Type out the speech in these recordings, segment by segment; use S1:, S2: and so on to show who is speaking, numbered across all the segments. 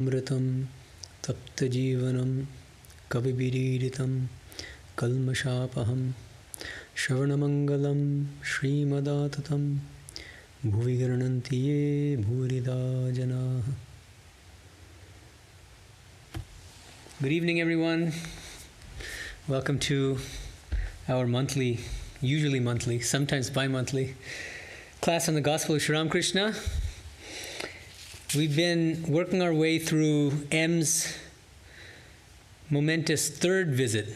S1: Amritam taptajivanam kavibidiritam kalmashapaham Shravanamangalam Srimadatam Bhuvigaranantiye Bhurida Jana. Good evening, everyone. Welcome to our usually monthly, sometimes bi-monthly class on the Gospel of Sri Ramakrishna. We've been working our way through M's momentous third visit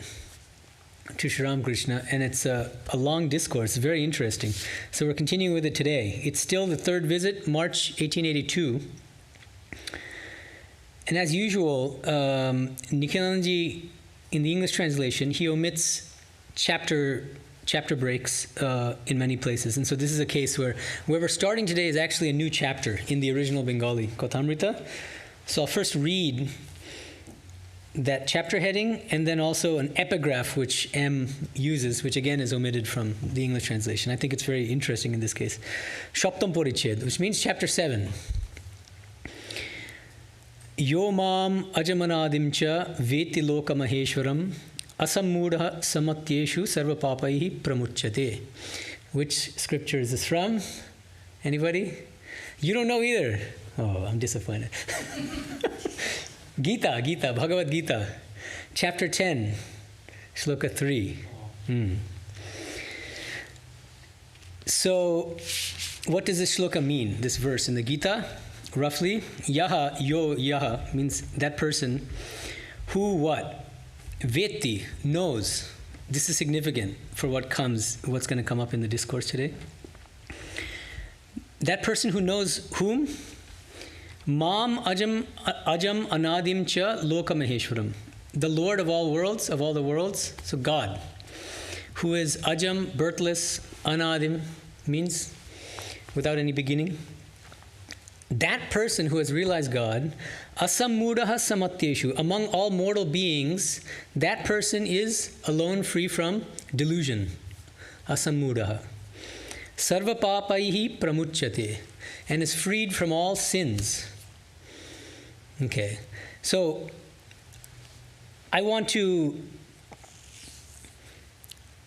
S1: to Sri Ramakrishna, and it's a long discourse, very interesting. So we're continuing with it today. It's still the third visit, March 1882. And as usual, Nikhilanji, in the English translation, he omits chapter breaks in many places. And so this is a case where we're starting today is actually a new chapter in the original Bengali, Kathamrita. So I'll first read that chapter heading, and then also an epigraph which M uses, which again is omitted from the English translation. I think it's very interesting in this case. Shoptam Poriched, which means chapter 7. Yo mam ajamanadim cha veti loka maheshwaram asammudha samatyeshu sarva papaihi pramuchyate. Which scripture is this from? Anybody? You don't know either. Oh, I'm disappointed. Gita, Bhagavad Gita, chapter 10, shloka 3. So, what does this shloka mean, this verse in the Gita? Roughly, yaha means that person who what? Veti, knows. This is significant for what's going to come up in the discourse today. That person who knows whom? Mam ajam anadim cha loka maheshwaram. The Lord of all worlds, of all the worlds, so God, who is ajam, birthless, anadim, means without any beginning. That person who has realized God, asammudaha samatyeshu, among all mortal beings, that person is alone, free from delusion. Asammudaha. Sarva papaihi pramuchyate, and is freed from all sins. Okay, so I want to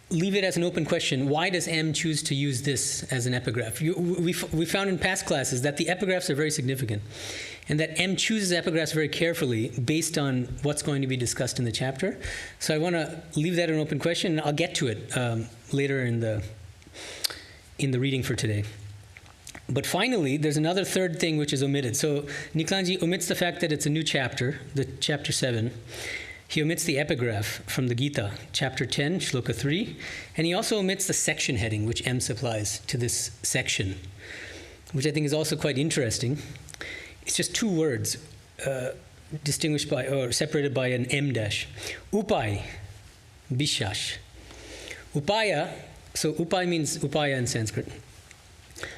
S1: leave it as an open question. Why does M choose to use this as an epigraph? We found in past classes that the epigraphs are very significant, and that M chooses epigraphs very carefully based on what's going to be discussed in the chapter. So I want to leave that an open question, and I'll get to it later in the reading for today. But finally, there's another third thing which is omitted. So Nikhilanji omits the fact that it's a new chapter, the chapter 7. He omits the epigraph from the Gita, chapter 10, shloka 3. And he also omits the section heading, which M supplies to this section, which I think is also quite interesting. It's just two words distinguished by, or separated by an M dash. Upai, bishash. Upaya, so upai means upaya in Sanskrit.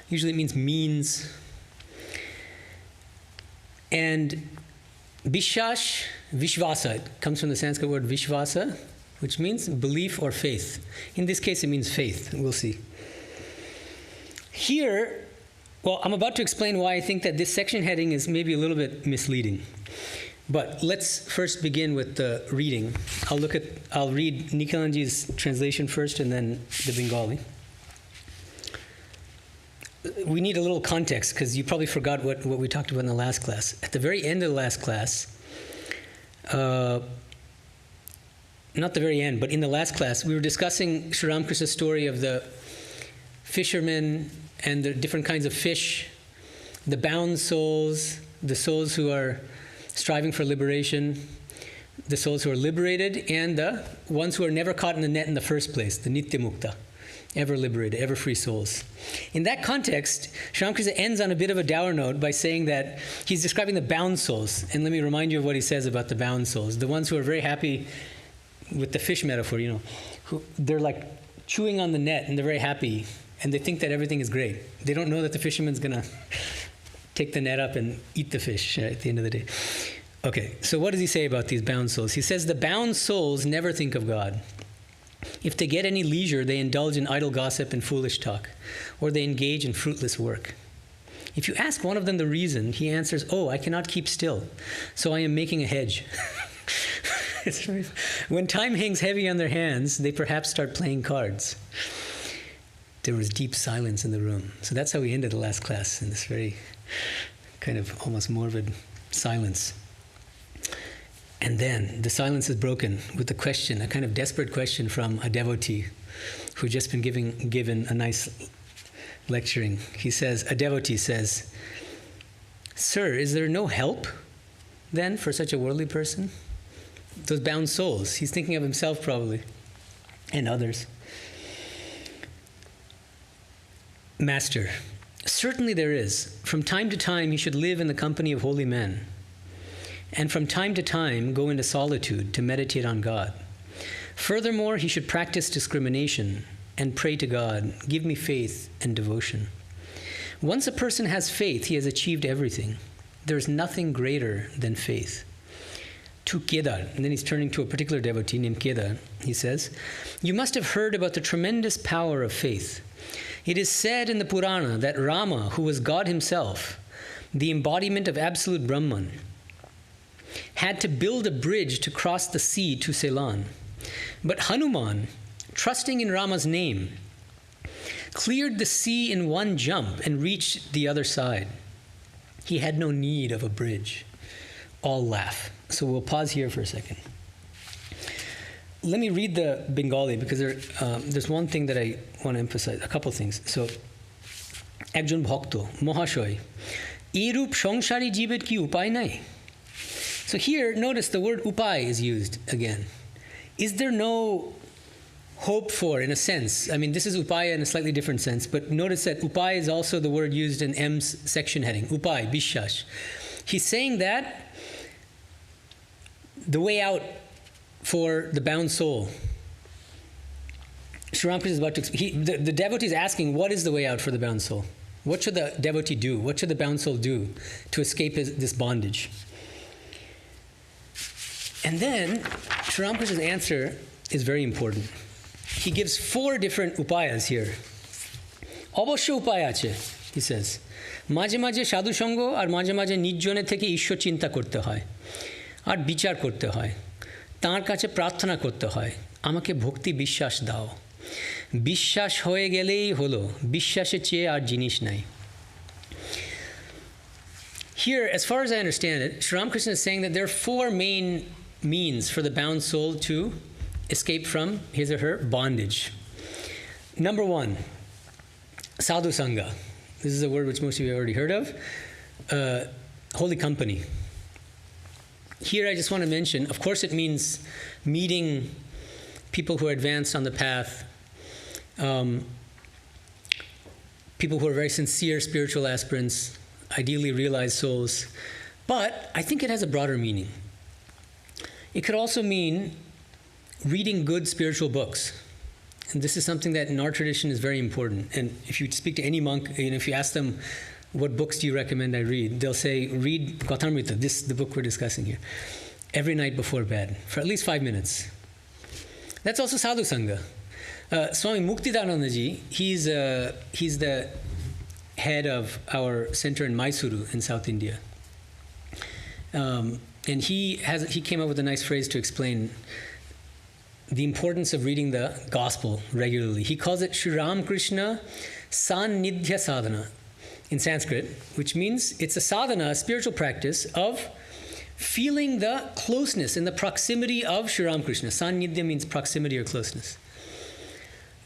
S1: Usually it means. And Bishash, Vishvasa, it comes from the Sanskrit word Vishvasa, which means belief or faith. In this case, it means faith. We'll see. Here, well, I'm about to explain why I think that this section heading is maybe a little bit misleading. But let's first begin with the reading. I'll read Nikhilanji's translation first and then the Bengali. We need a little context because you probably forgot what we talked about in the last class. At the very end of the last class, not the very end, but in the last class, we were discussing Sri Ramakrishna's story of the fishermen and the different kinds of fish, the bound souls, the souls who are striving for liberation, the souls who are liberated, and the ones who are never caught in the net in the first place, the Nitya Mukta. Ever liberated, ever free souls. In that context, Sri Ramakrishna ends on a bit of a dour note by saying that he's describing the bound souls. And let me remind you of what he says about the bound souls. The ones who are very happy with the fish metaphor, who they're like chewing on the net and they're very happy and they think that everything is great. They don't know that the fisherman's going to take the net up and eat the fish at the end of the day. Okay, so what does he say about these bound souls? He says the bound souls never think of God. If they get any leisure, they indulge in idle gossip and foolish talk, or they engage in fruitless work. If you ask one of them the reason, he answers, "Oh, I cannot keep still, so I am making a hedge." When time hangs heavy on their hands, they perhaps start playing cards. There was deep silence in the room. So that's how we ended the last class, in this very kind of almost morbid silence. And then the silence is broken with a question, a kind of desperate question from a devotee who'd just been given a nice lecturing. A devotee says, "Sir, is there no help then for such a worldly person? Those bound souls." He's thinking of himself probably, and others. "Master, certainly there is. From time to time he should live in the company of holy men, and from time to time go into solitude to meditate on God. Furthermore, he should practice discrimination and pray to God, 'Give me faith and devotion.' Once a person has faith, he has achieved everything. There is nothing greater than faith." To Kedar, and then he's turning to a particular devotee named Kedar, he says, "You must have heard about the tremendous power of faith. It is said in the Purana that Rama, who was God himself, the embodiment of absolute Brahman, had to build a bridge to cross the sea to Ceylon. But Hanuman, trusting in Rama's name, cleared the sea in one jump and reached the other side. He had no need of a bridge." All laugh. So we'll pause here for a second. Let me read the Bengali because there's one thing that I want to emphasize, a couple things. So, Ekjon Bhakto, Mohashoy, Erup Shongshari Jibet ki upay nai? So here, notice the word upay is used again. Is there no hope for, in a sense? I mean, this is upaya in a slightly different sense, but notice that upay is also the word used in M's section heading, upay, bishash. He's saying that the way out for the bound soul. Sri Ramakrishna is about to, the devotee is asking, what is the way out for the bound soul? What should the devotee do? What should the bound soul do to escape this bondage? And then Sri Ramakrishna's answer is very important. He gives 4 different upayas here. Obosho upaya ache, he says. মাঝে মাঝে সাধু সঙ্গ আর মাঝে মাঝে নির্জনে থেকে ঈশ্বর চিন্তা করতে হয় আর বিচার করতে হয় তাঁর কাছে প্রার্থনা করতে হয় আমাকে ভক্তি বিশ্বাস দাও বিশ্বাস হয়ে গেলেই হলো বিশ্বাসের চেয়ে আর জিনিস নাই. Here, as far as I understand it, Sri Ramakrishna is saying that there are 4 main means for the bound soul to escape from his or her bondage. Number 1, sadhu sangha. This is a word which most of you have already heard of. Holy company. Here I just want to mention, of course it means meeting people who are advanced on the path, people who are very sincere spiritual aspirants, ideally realized souls. But I think it has a broader meaning. It could also mean reading good spiritual books. And this is something that in our tradition is very important. And if you speak to any monk, if you ask them, what books do you recommend I read? They'll say, read Gautamrita, the book we're discussing here, every night before bed, for at least 5 minutes. That's also sadhu sangha. Swami Muktidanandaji, he's the head of our center in Mysuru in South India. And he came up with a nice phrase to explain the importance of reading the gospel regularly. He calls it Sri Ramakrishna Sannidhya Sadhana in Sanskrit, which means it's a sadhana, a spiritual practice of feeling the closeness and the proximity of Sri Ramakrishna. Sannidhya means proximity or closeness.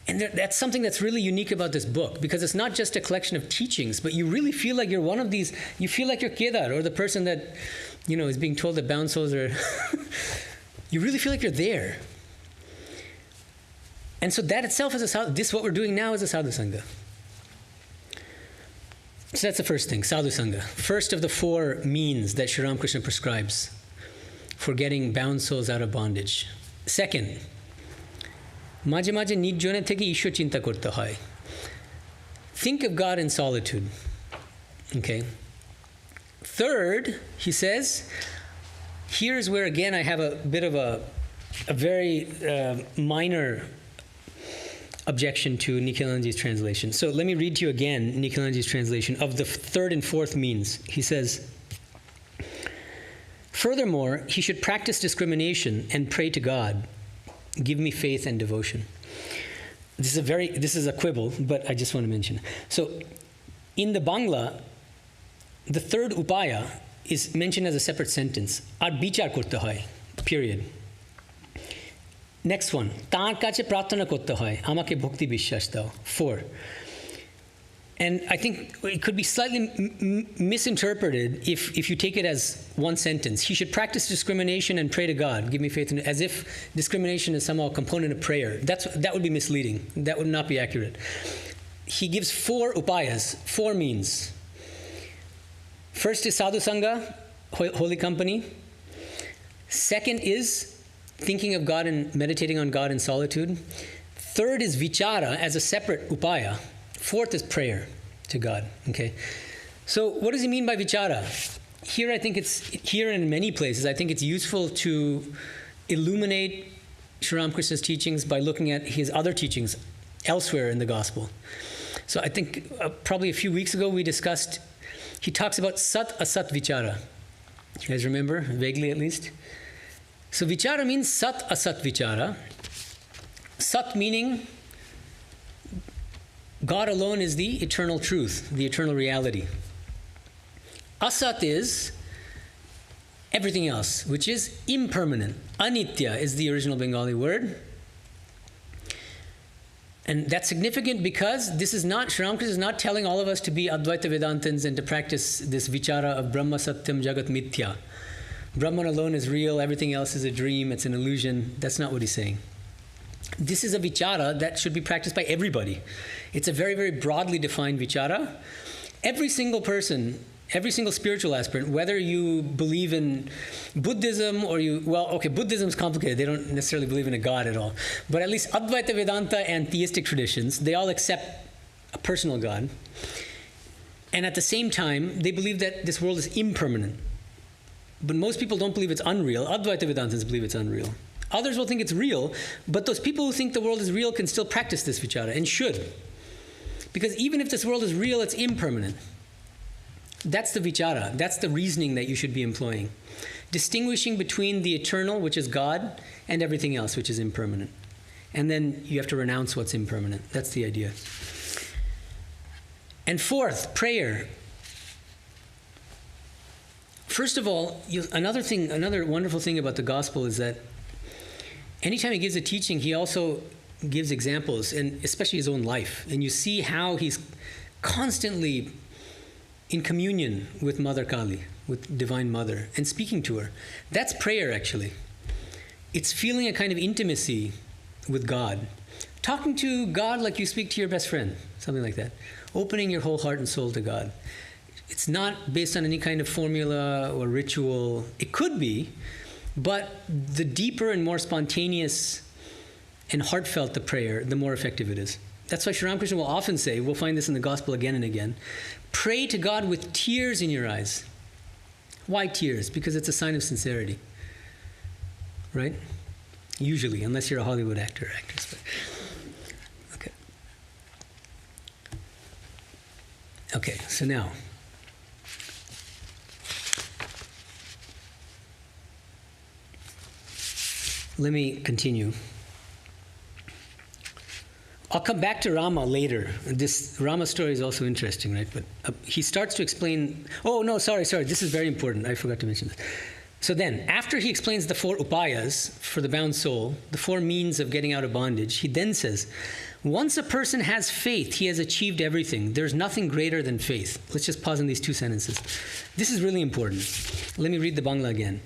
S1: And that's something that's really unique about this book, because it's not just a collection of teachings, but you really feel like you're one of these, you feel like you're Kedar, or the person that, is being told that bound souls are, you really feel like you're there. And so that itself is what we're doing now is a sadhu sangha. So that's the first thing, sadhu sangha. First of the 4 means that Sri Ramakrishna prescribes for getting bound souls out of bondage. Second, মাঝে মাঝে নির্জনে থেকে ঈশ্বর চিন্তা করতে হয়. Think of God in solitude. Okay. Third, he says, here's where again I have a bit of a very minor objection to Nikhilanandaji's translation. So let me read to you again Nikhilanandaji's translation of the third and fourth means. He says, furthermore, he should practice discrimination and pray to God, give me faith and devotion. This is a quibble, but I just want to mention. So in the Bangla, the third upaya is mentioned as a separate sentence. Ar bichar korte hoy, period. Next one, তাঁর কাছে প্রার্থনা করতে হয়, আমাকে ভক্তি বিশ্বাস দাও. 4. And I think it could be slightly misinterpreted if you take it as one sentence. He should practice discrimination and pray to God, give me faith, as if discrimination is somehow a component of prayer. That would be misleading. That would not be accurate. He gives 4 upayas, 4 means. First is sadhu sangha, holy company. Second is thinking of God and meditating on God in solitude. Third is vichara as a separate upaya. Fourth is prayer to God. Okay, so what does he mean by vichara? Here and in many places, I think it's useful to illuminate Sri Ramakrishna's teachings by looking at his other teachings elsewhere in the gospel. So I think probably a few weeks ago we discussed, he talks about sat asat vichara. You guys remember, vaguely at least? So vichara means sat asat vichara. Sat meaning God alone is the eternal truth, the eternal reality. Asat is everything else, which is impermanent. Anitya is the original Bengali word. And that's significant because Sri Ramakrishna is not telling all of us to be Advaita Vedantins and to practice this vichara of Brahma Satyam Jagat Mithya. Brahman alone is real, everything else is a dream, it's an illusion. That's not what he's saying. This is a vichara that should be practiced by everybody. It's a very, very broadly defined vichara. Every single person, every single spiritual aspirant, whether you believe in Buddhism or Buddhism is complicated. They don't necessarily believe in a God at all. But at least Advaita Vedanta and theistic traditions, they all accept a personal God. And at the same time, they believe that this world is impermanent. But most people don't believe it's unreal. Advaita Vedantins believe it's unreal. Others will think it's real, but those people who think the world is real can still practice this vichara, and should. Because even if this world is real, it's impermanent. That's the vichara. That's the reasoning that you should be employing. Distinguishing between the eternal, which is God, and everything else, which is impermanent. And then you have to renounce what's impermanent. That's the idea. And fourth, prayer. First of all, another wonderful thing about the gospel is that anytime he gives a teaching, he also gives examples, and especially his own life. And you see how he's constantly in communion with Mother Kali, with Divine Mother, and speaking to her. That's prayer, actually. It's feeling a kind of intimacy with God. Talking to God like you speak to your best friend, something like that. Opening your whole heart and soul to God. It's not based on any kind of formula or ritual. It could be, but the deeper and more spontaneous and heartfelt the prayer, the more effective it is. That's why Sri Ramakrishna will often say, we'll find this in the gospel again and again, pray to God with tears in your eyes. Why tears? Because it's a sign of sincerity. Right? Usually, unless you're a Hollywood actor or actress. But. Okay, so now, let me continue. I'll come back to Rama later. This Rama story is also interesting, right? But he starts to explain, sorry, this is very important. I forgot to mention this. So then, after he explains the 4 upayas for the bound soul, the 4 means of getting out of bondage, he then says, once a person has faith, he has achieved everything. There's nothing greater than faith. Let's just pause on these 2 sentences. This is really important. Let me read the Bangla again.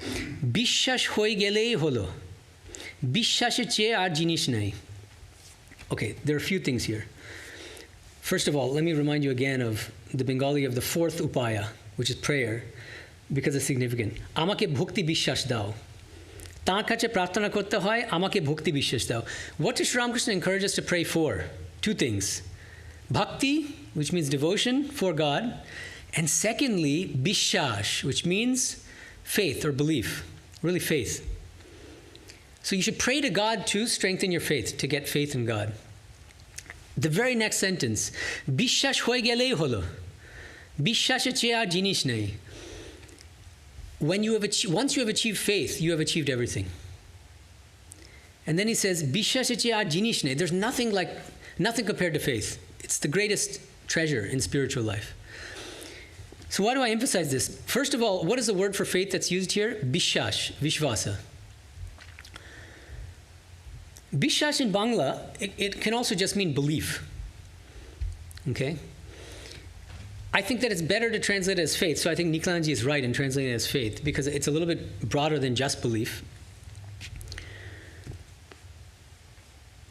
S1: Bishwash hoy gelei holo. Bishwashe che ar jinish nei. Okay, there are a few things here. First of all, let me remind you again of the Bengali of the 4th upaya, which is prayer, because it's significant. Amake bhakti bishwash dao. Taar kache prarthana korte hoy, amake bhakti bishwash dao. What does Sri Ramakrishna encourage us to pray for? 2 things. Bhakti, which means devotion for God, and secondly, bishwash, which means faith or belief, really faith. So you should pray to God to strengthen your faith, to get faith in God. The very next sentence, Bishash hoye gele holo. Bishash che ar jinish nei. Once you have achieved faith, you have achieved everything. And then he says, Bishash che ar jinish nei. There's nothing compared to faith. It's the greatest treasure in spiritual life. So why do I emphasize this? First of all, what is the word for faith that's used here? Bishash, Vishvasa. Bishash in Bangla, it can also just mean belief. Okay? I think that it's better to translate it as faith, so I think Niklanji is right in translating it as faith, because it's a little bit broader than just belief.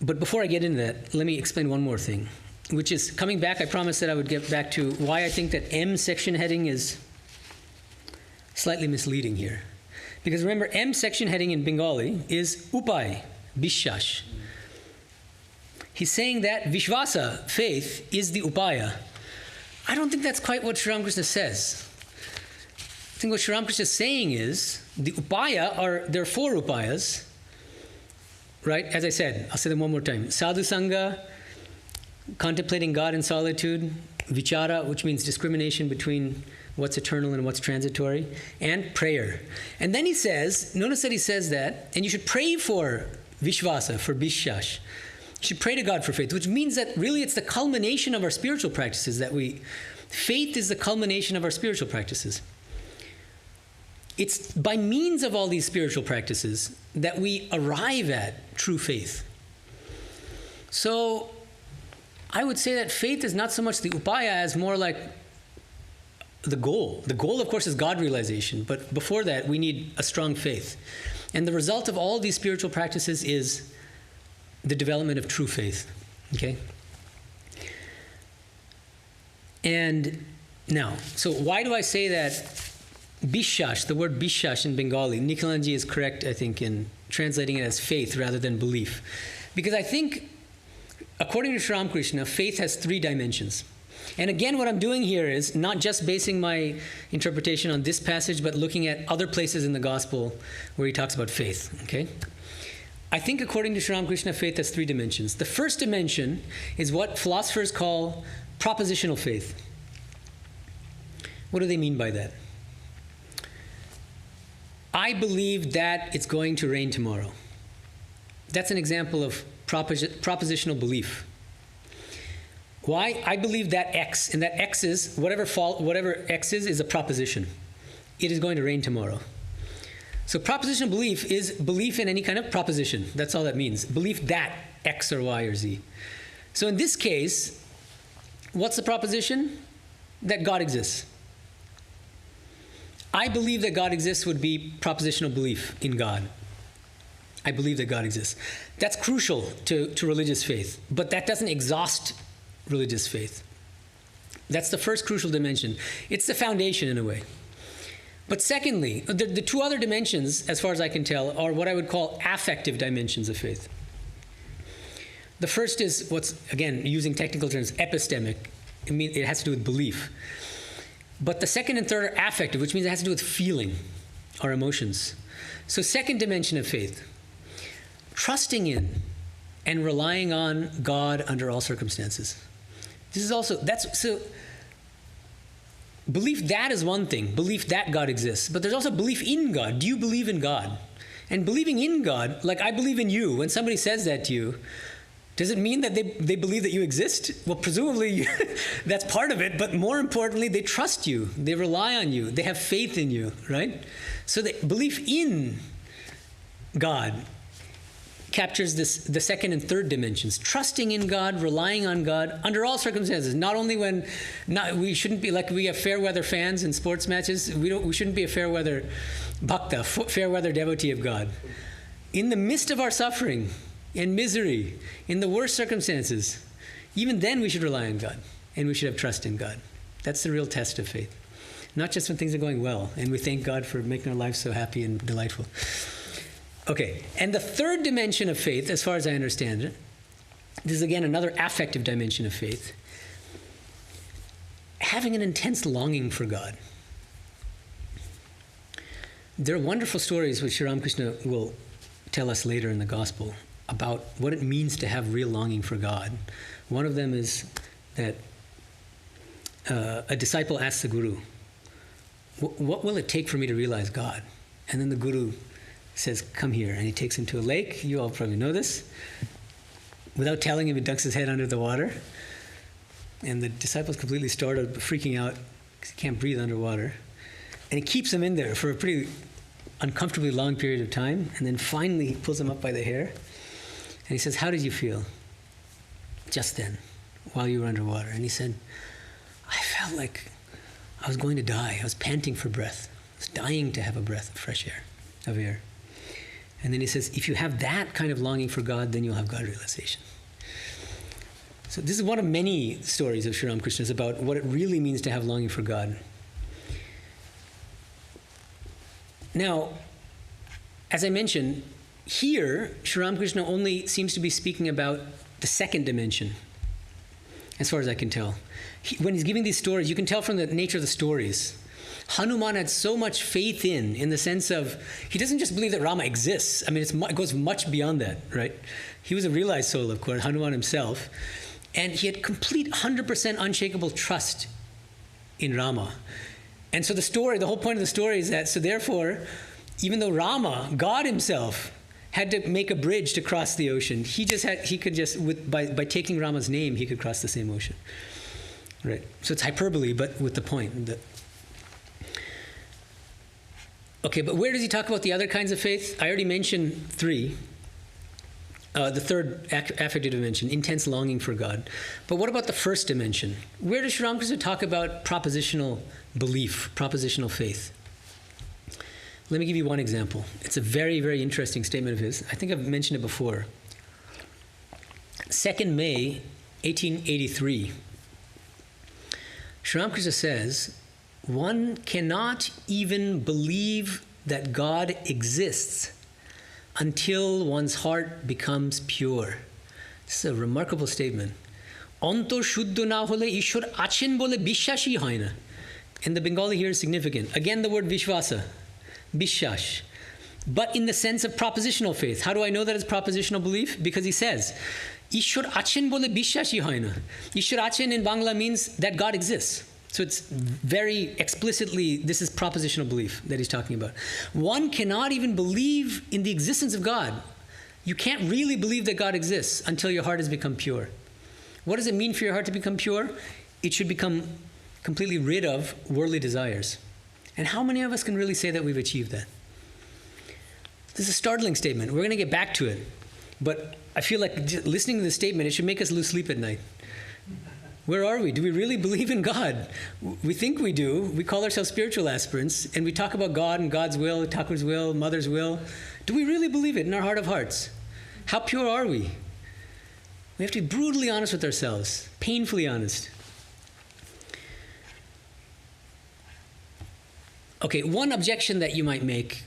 S1: But before I get into that, let me explain one more thing, which is, coming back, I promised that I would get back to why I think that M section heading is slightly misleading here. Because remember, M section heading in Bengali is Upai, Bishash. He's saying that Vishvasa, faith, is the Upaya. I don't think that's quite what Sri Ramakrishna says. I think what Sri Ramakrishna is saying is, the Upaya there are 4 Upayas, right? As I said, I'll say them one more time. Sadhu Sangha, contemplating God in solitude, Vichara, which means discrimination between what's eternal and what's transitory, and prayer. And then he says, notice that he says that, and you should pray for Vishvasa, for Bishash. You should pray to God for faith, which means that really it's the culmination of our spiritual practices faith is the culmination of our spiritual practices. It's by means of all these spiritual practices that we arrive at true faith. So I would say that faith is not so much the upaya as more like the goal. The goal, of course, is God realization, but before that, we need a strong faith. And the result of all these spiritual practices is the development of true faith. Okay? And now, so why do I say that Bishash, the word Bishash in Bengali, Nikhilanji is correct, I think, in translating it as faith rather than belief. Because I think, according to Sri Ramakrishna, faith has 3 dimensions. And again, what I'm doing here is not just basing my interpretation on this passage, but looking at other places in the Gospel where he talks about faith. Okay? I think according to Sri Ramakrishna, faith has 3 dimensions. The first dimension is what philosophers call propositional faith. What do they mean by that? I believe that it's going to rain tomorrow. That's an example of propositional belief. Why? I believe that X, and that X is, whatever X is a proposition. It is going to rain tomorrow. So propositional belief is belief in any kind of proposition. That's all that means. Belief that X or Y or Z. So in this case, what's the proposition? That God exists. I believe that God exists would be propositional belief in God. I believe that God exists. That's crucial to religious faith, but that doesn't exhaust religious faith. That's the first crucial dimension. It's the foundation in a way. But secondly, the 2 other dimensions, as far as I can tell, are what I would call affective dimensions of faith. The first is what's, again, using technical terms, epistemic. It has to do with belief. But the second and third are affective, which means it has to do with feeling, our emotions. So second dimension of faith, trusting in and relying on God under all circumstances. This is also, belief that is one thing, belief that God exists, but there's also belief in God. Do you believe in God? And believing in God, like I believe in you, when somebody says that to you, does it mean that they believe that you exist? Well, presumably that's part of it, but more importantly, they trust you, they rely on you, they have faith in you, right? So the belief in God captures the second and third dimensions. Trusting in God, relying on God under all circumstances. Not only when we shouldn't be like we have fair weather fans in sports matches. We shouldn't be a fair weather bhakta, fair weather devotee of God. In the midst of our suffering and misery, in the worst circumstances, even then we should rely on God and we should have trust in God. That's the real test of faith. Not just when things are going well and we thank God for making our lives so happy and delightful. Okay, and the third dimension of faith, as far as I understand it, this is again another affective dimension of faith, having an intense longing for God. There are wonderful stories which Sri Ramakrishna will tell us later in the Gospel about what it means to have real longing for God. One of them is that a disciple asks the Guru, what will it take for me to realize God? And then the Guru says, come here. And he takes him to a lake. You all probably know this. Without telling him, he dunks his head under the water. And the disciple's completely startled, freaking out because he can't breathe underwater. And he keeps him in there for a pretty uncomfortably long period of time. And then finally he pulls him up by the hair. And he says, how did you feel just then while you were underwater? And he said, I felt like I was going to die. I was panting for breath. I was dying to have a breath of fresh air, of air. And then he says, if you have that kind of longing for God, then you'll have God realization. So this is one of many stories of Sri Ramakrishna's about what it really means to have longing for God. Now, as I mentioned, here, Sri Ramakrishna only seems to be speaking about the second dimension, as far as I can tell. When he's giving these stories, you can tell from the nature of the stories, Hanuman had so much faith in the sense of, he doesn't just believe that Rama exists. I mean, it goes much beyond that, right? He was a realized soul, of course, Hanuman himself. And he had complete 100% unshakable trust in Rama. And so the whole point of the story is that, so therefore, even though Rama, God himself, had to make a bridge to cross the ocean, by taking Rama's name, he could cross the same ocean. Right? So it's hyperbole, but with the point. Okay, but where does he talk about the other kinds of faith? I already mentioned three. The third affective dimension, intense longing for God. But what about the first dimension? Where does Sri Ramakrishna talk about propositional belief, propositional faith? Let me give you one example. It's a very, very interesting statement of his. I think I've mentioned it before. 2nd May, 1883. Sri Ramakrishna says, one cannot even believe that God exists until one's heart becomes pure. This is a remarkable statement. Antor shuddho na hole ishwar achen bole bishwashi hoy na. And the Bengali here is significant. Again, the word vishwasa, bishwash. But in the sense of propositional faith. How do I know that it's propositional belief? Because he says, Ishwar achen bole bishwashi hoy na. Ishwar achen in Bangla means that God exists. So it's very explicitly, this is propositional belief that he's talking about. One cannot even believe in the existence of God. You can't really believe that God exists until your heart has become pure. What does it mean for your heart to become pure? It should become completely rid of worldly desires. And how many of us can really say that we've achieved that? This is a startling statement. We're going to get back to it. But I feel like listening to this statement, it should make us lose sleep at night. Where are we? Do we really believe in God? We think we do. We call ourselves spiritual aspirants, and we talk about God and God's will, Thakur's will, Mother's will. Do we really believe it in our heart of hearts? How pure are we? We have to be brutally honest with ourselves, painfully honest. Okay, one objection that you might make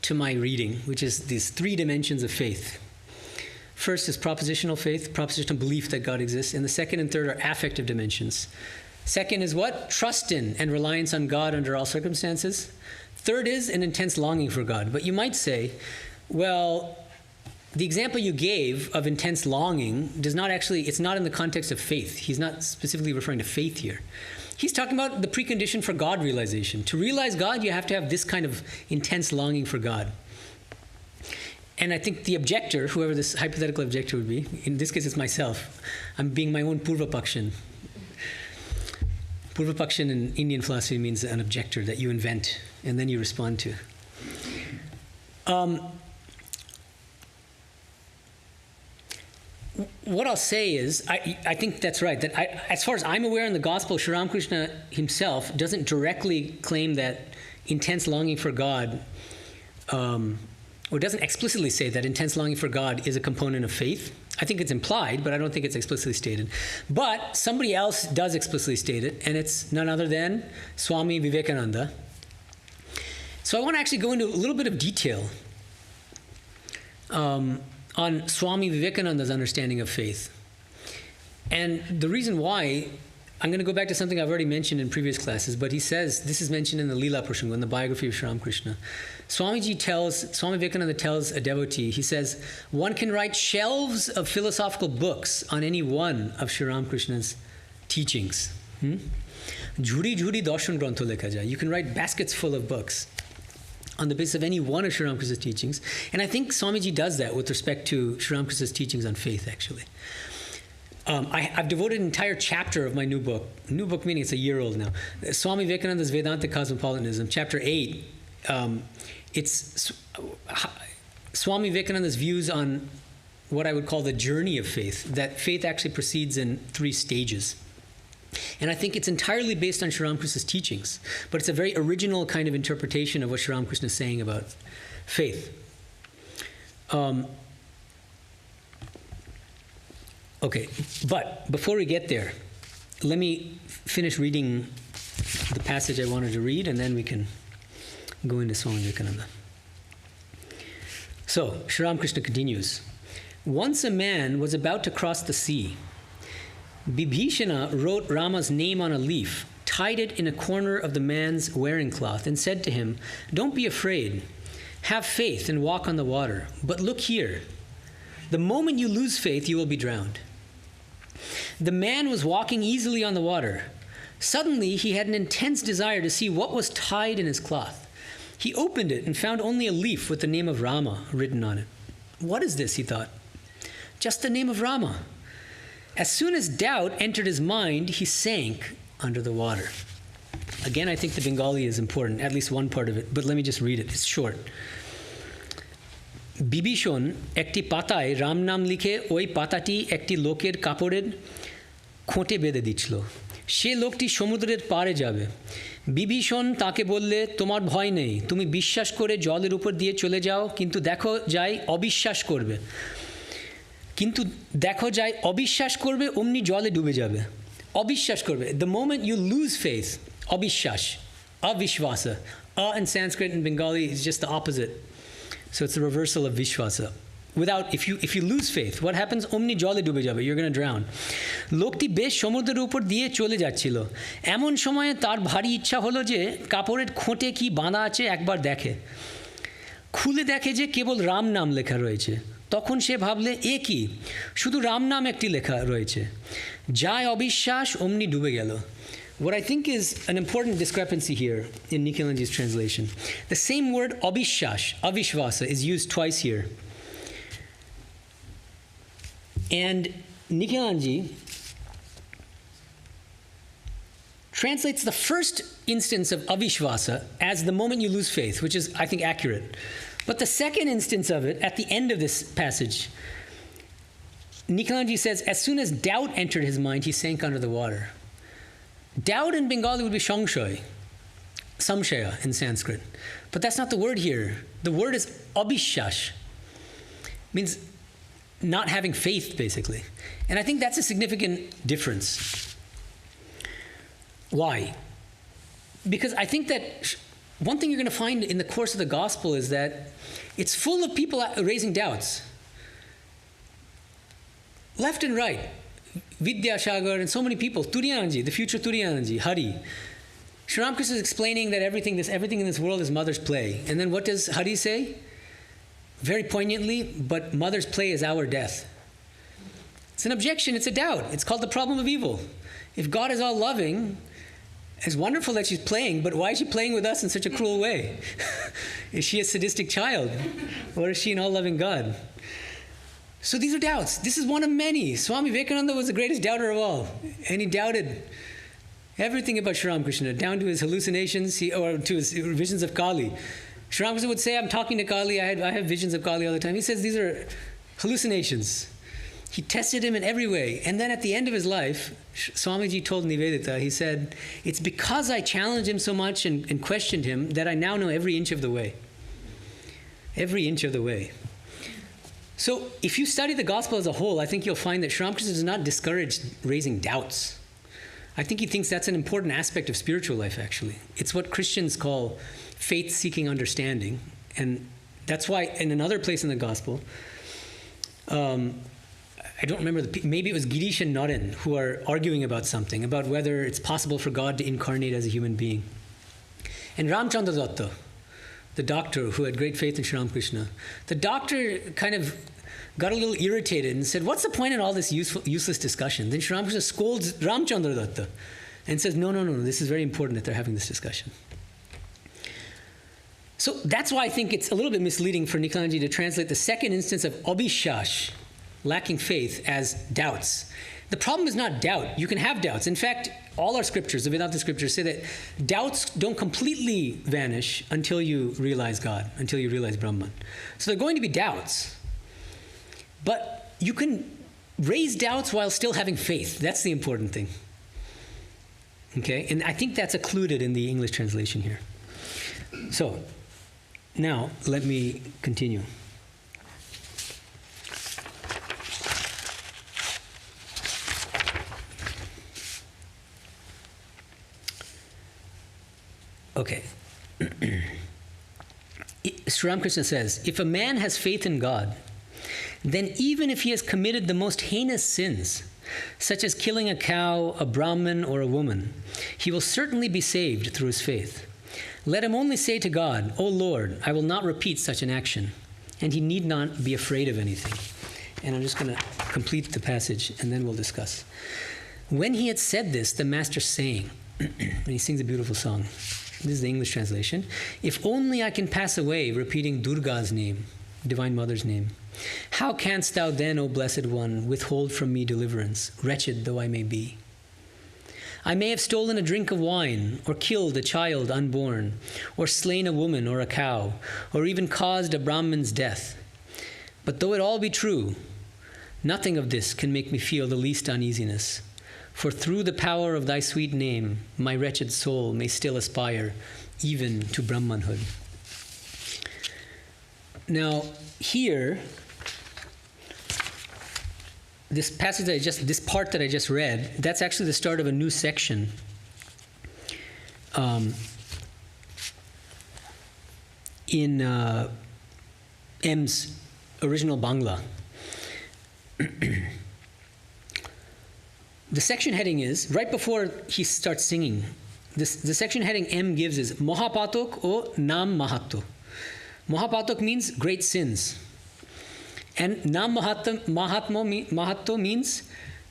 S1: to my reading, which is these three dimensions of faith. First is propositional faith, propositional belief that God exists, and the second and third are affective dimensions. Second is what? Trust in and reliance on God under all circumstances. Third is an intense longing for God. But you might say, well, the example you gave of intense longing it's not in the context of faith. He's not specifically referring to faith here. He's talking about the precondition for God realization. To realize God, you have to have this kind of intense longing for God. And I think the objector, whoever this hypothetical objector would be, in this case it's myself, I'm being my own Purvapakshan. Purvapakshan in Indian philosophy means an objector that you invent and then you respond to. What I'll say is, I think that's right, that as far as I'm aware in the Gospel, Sri Ramakrishna himself doesn't directly claim that intense longing for God or doesn't explicitly say that intense longing for God is a component of faith. I think it's implied, but I don't think it's explicitly stated. But somebody else does explicitly state it, and it's none other than Swami Vivekananda. So I want to actually go into a little bit of detail on Swami Vivekananda's understanding of faith. And the reason why I'm going to go back to something I've already mentioned in previous classes, but he says, this is mentioned in the Leela Prasanga, in the biography of Sri Ramakrishna. Swami Vivekananda tells a devotee, he says, one can write shelves of philosophical books on any one of Sri Ramakrishna's teachings. Jhuri jhuri darshan grantha lekha jay. You can write baskets full of books on the basis of any one of Sri Ramakrishna's teachings. And I think Swamiji does that with respect to Sri Ramakrishna's teachings on faith, actually. I've devoted an entire chapter of my new book meaning it's a year old now, Swami Vivekananda's Vedanta Cosmopolitanism, chapter 8. It's Swami Vivekananda's views on what I would call the journey of faith, that faith actually proceeds in 3 stages. And I think it's entirely based on Sri Ramakrishna's teachings, but it's a very original kind of interpretation of what Sri Ramakrishna is saying about faith. Okay, but before we get there, let me finish reading the passage I wanted to read, and then we can go into Swami Vivekananda. So, Sri Ramakrishna continues. Once a man was about to cross the sea. Bibhishana wrote Rama's name on a leaf, tied it in a corner of the man's wearing cloth, and said to him, "Don't be afraid. Have faith and walk on the water. But look here. The moment you lose faith, you will be drowned." The man was walking easily on the water. Suddenly, he had an intense desire to see what was tied in his cloth. He opened it and found only a leaf with the name of Rama written on it. What is this, he thought? Just the name of Rama. As soon as doubt entered his mind, he sank under the water. Again, I think the Bengali is important, at least one part of it, but let me just read it. It's short. Bibhishan একটি পাতায় রাম নাম লিখে ওই পাতাটি একটি লোকের কাপড়ের খোঁটে বেঁধে দিচ্ছিল। সে লোকটি সমুদ্রের পাড়ে যাবে। বিভীষণ তাকে বললে, তোমার ভয় নেই, তুমি বিশ্বাস করে জলের উপর দিয়ে চলে যাও, কিন্তু দেখো যায় অবিশ্বাস করবে অমনি জলে ডুবে যাবে। অবিশ্বাস করবে, the moment you lose faith, অবিশ্বাস, avishvasa. In Sanskrit and Bengali is just the opposite. So it's the reversal of vishvasa. If you lose faith, what happens? Omni jole dube jabe, you're going to drown. লোকটি বেশ সমুদ্রের উপর দিয়ে চলে যাচ্ছিল। এমন সময়ে তার ভারী ইচ্ছা হলো যে কাপড়ের খোঁটে কি বাঁধা আছে একবার দেখে। খুলে দেখে যে কেবল রাম নাম লেখা রয়েছে। তখন সে ভাবলে, এ কি, শুধু রাম নাম একটি লেখা রয়েছে। যায় অবিশ্বাস, অমনি ডুবে গেল। What I think is an important discrepancy here in Nikhilanji's translation. The same word avishvasa, is used twice here. And Nikhilanji translates the first instance of avishvasa as the moment you lose faith, which is, I think, accurate. But the second instance of it, at the end of this passage, Nikhilanji says, as soon as doubt entered his mind, he sank under the water. Doubt in Bengali would be samshaya in Sanskrit. But that's not the word here. The word is abhishash. Means not having faith, basically. And I think that's a significant difference. Why? Because I think that one thing you're going to find in the course of the gospel is that it's full of people raising doubts. Left and right. Vidyasagar and so many people, Turiyananji, the future Turiyananji, Hari. Sri Ramakrishna is explaining that everything in this world is mother's play. And then what does Hari say? Very poignantly, but mother's play is our death. It's an objection, it's a doubt. It's called the problem of evil. If God is all loving, it's wonderful that she's playing, but why is she playing with us in such a cruel way? Is she a sadistic child? Or is she an all-loving God? So these are doubts. This is one of many. Swami Vivekananda was the greatest doubter of all. And he doubted everything about Sri Ramakrishna, down to his hallucinations or to his visions of Kali. Sri Ramakrishna would say, I'm talking to Kali, I have visions of Kali all the time. He says these are hallucinations. He tested him in every way. And then at the end of his life, Swamiji told Nivedita, he said, it's because I challenged him so much and questioned him that I now know every inch of the way. Every inch of the way. So if you study the gospel as a whole, I think you'll find that Sri Ramakrishna does not discourage raising doubts. I think he thinks that's an important aspect of spiritual life, actually. It's what Christians call faith-seeking understanding. And that's why in another place in the gospel, I don't remember, maybe it was Girish and Naren who are arguing about something, about whether it's possible for God to incarnate as a human being. And Ramchandra Datta, the doctor who had great faith in Sri Ramakrishna, the doctor kind of got a little irritated and said, what's the point in all this useless discussion? Then Sri Ramakrishna scolds Ramchandra Datta and says, no, this is very important that they're having this discussion. So that's why I think it's a little bit misleading for Nikhilanji to translate the second instance of abhishash, lacking faith, as doubts. The problem is not doubt. You can have doubts. In fact, all our scriptures, the Vedanta scriptures, say that doubts don't completely vanish until you realize God, until you realize Brahman. So there are going to be doubts. But you can raise doubts while still having faith. That's the important thing. Okay? And I think that's occluded in the English translation here. So, now let me continue. Okay. Sri Ramakrishna says, if a man has faith in God, then even if he has committed the most heinous sins, such as killing a cow, a Brahmin, or a woman, he will certainly be saved through his faith. Let him only say to God, O Lord, I will not repeat such an action, and he need not be afraid of anything. And I'm just going to complete the passage, and then we'll discuss. When he had said this, the master sang, and he sings a beautiful song. This is the English translation. If only I can pass away repeating Durga's name, Divine Mother's name. How canst thou then, O Blessed One, withhold from me deliverance, wretched though I may be? I may have stolen a drink of wine, or killed a child unborn, or slain a woman or a cow, or even caused a Brahmin's death. But though it all be true, nothing of this can make me feel the least uneasiness. For through the power of thy sweet name, my wretched soul may still aspire even to Brahmanhood. Now, here, this passage this part that I just read, that's actually the start of a new section. In M's original Bangla. The section heading is, right before he starts singing, the section heading M gives is Mahapatok o Nam Mahatto. Mahapatok means great sins. And Nam Mahatto means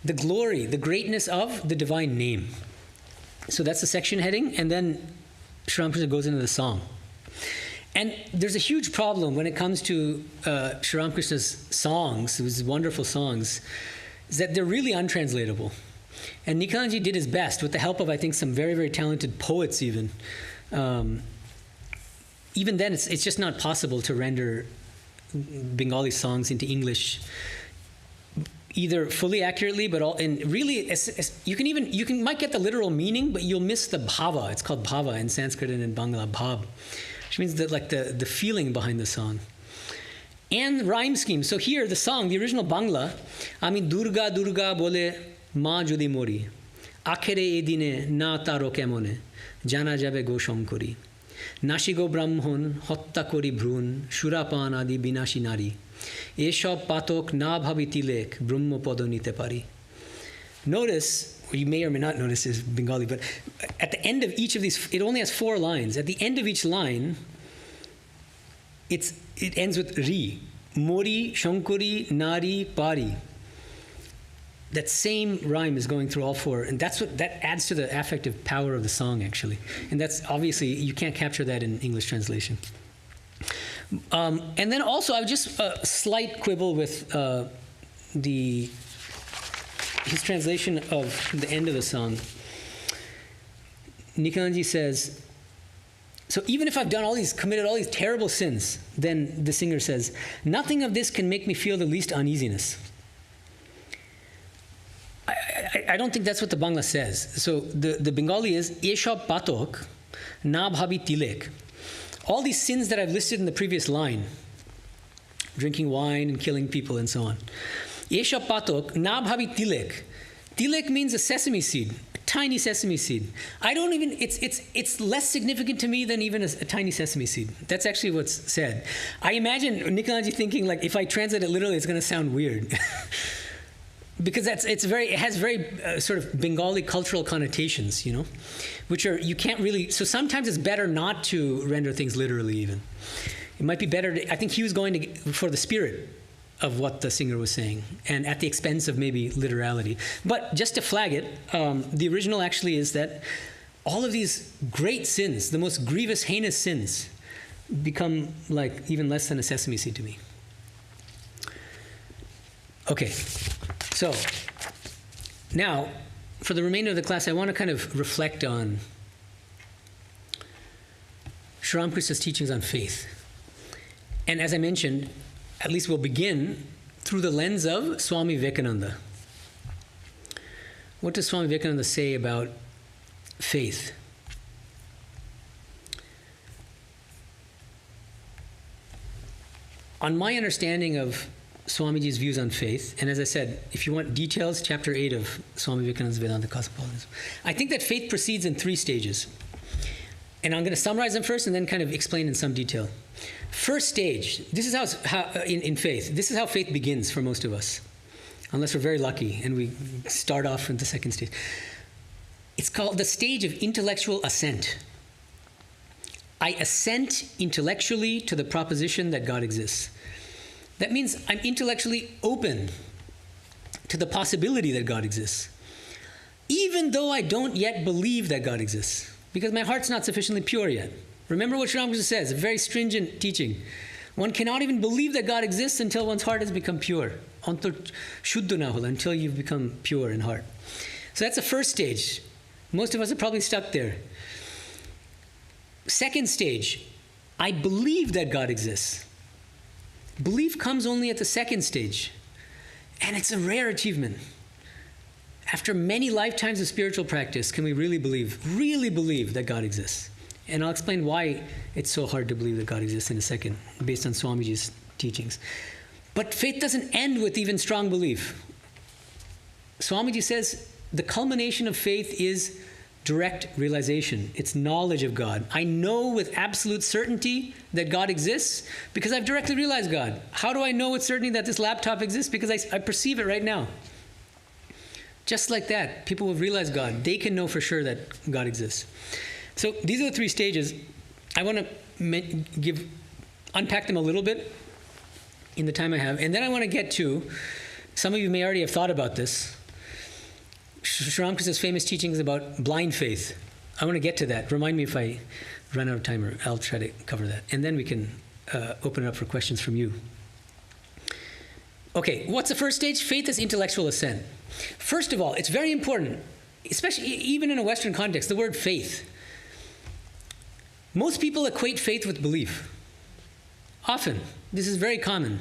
S1: the glory, the greatness of the divine name. So that's the section heading, and then Sri Ramakrishna goes into the song. And there's a huge problem when it comes to Sri Ramakrishna's songs, his wonderful songs, is that they're really untranslatable. And Nikhilanji did his best with the help of, I think, some very, very talented poets even. Even then, it's just not possible to render Bengali songs into English either fully accurately, but really, you might get the literal meaning, but you'll miss the bhava. It's called bhava in Sanskrit and in Bangla, bhav, which means that the feeling behind the song. And the rhyme scheme. So here, the song, the original Bangla, Ami Durga Durga bole ma jodi mori, akhere edine na taro kemone, jana jabe go shankori, nashi go brahmon, hotta kori brun, shurapan adi binashi nari, eshob patok na bhabi tilek, brahmo podo nite pari. Notice, or you may or may not notice this Bengali, but at the end of each of these, it only has 4 lines. At the end of each line, it ends with ri. Mori, shankori, nari, pari. That same rhyme is going through all 4, and that adds to the affective power of the song, actually. And that's obviously, you can't capture that in English translation. And then also, I would just a slight quibble with his translation of the end of the song. Nikhilanji says, so even if I've committed all these terrible sins, then the singer says, nothing of this can make me feel the least uneasiness. I don't think that's what the Bangla says. So the Bengali is, Eshob patok, na bhabi tilek. All these sins that I've listed in the previous line, drinking wine and killing people and so on. Eshob patok, na bhabi tilek. Tilek means a sesame seed, a tiny sesame seed. It's less significant to me than even a tiny sesame seed. That's actually what's said. I imagine Nikhilanji thinking, like, if I translate it literally, it's going to sound weird. because it has very sort of Bengali cultural connotations, which are, you can't really, so sometimes it's better not to render things literally even. It might be better I think he was going for the spirit of what the singer was saying, and at the expense of maybe literality. But just to flag it, the original actually is that all of these great sins, the most grievous, heinous sins, become like even less than a sesame seed to me. Okay, so now for the remainder of the class, I want to kind of reflect on Sri Ramakrishna's teachings on faith. And as I mentioned, at least we'll begin through the lens of Swami Vivekananda. What does Swami Vivekananda say about faith? On my understanding of Swamiji's views on faith, and as I said, if you want details, chapter 8 of Swami Vivekananda's Vedanta Cosmopolitanism, I think that faith proceeds in 3 stages. And I'm going to summarize them first and then kind of explain in some detail. First stage, this is how in faith, this is how faith begins for most of us, unless we're very lucky and we start off from the second stage. It's called the stage of intellectual assent. I assent intellectually to the proposition that God exists. That means I'm intellectually open to the possibility that God exists, even though I don't yet believe that God exists, because my heart's not sufficiently pure yet. Remember what Sri Ramakrishna says, a very stringent teaching. One cannot even believe that God exists until one's heart has become pure. Until you've become pure in heart. So that's the first stage. Most of us are probably stuck there. Second stage, I believe that God exists. Belief comes only at the second stage, and it's a rare achievement. After many lifetimes of spiritual practice, can we really believe that God exists? And I'll explain why it's so hard to believe that God exists in a second, based on Swamiji's teachings. But faith doesn't end with even strong belief. Swamiji says the culmination of faith is direct realization. It's knowledge of God. I know with absolute certainty that God exists because I've directly realized God. How do I know with certainty that this laptop exists? Because I perceive it right now. Just like that, people will realize God. They can know for sure that God exists. So these are the 3 stages. I want to unpack them a little bit in the time I have. And then I want to get to, some of you may already have thought about this, Sri Ramakrishna's famous teachings about blind faith. I want to get to that. Remind me if I run out of time, or I'll try to cover that. And then we can open it up for questions from you. Okay, what's the first stage? Faith is intellectual assent. First of all, it's very important, especially even in a Western context, the word faith. Most people equate faith with belief. Often. This is very common.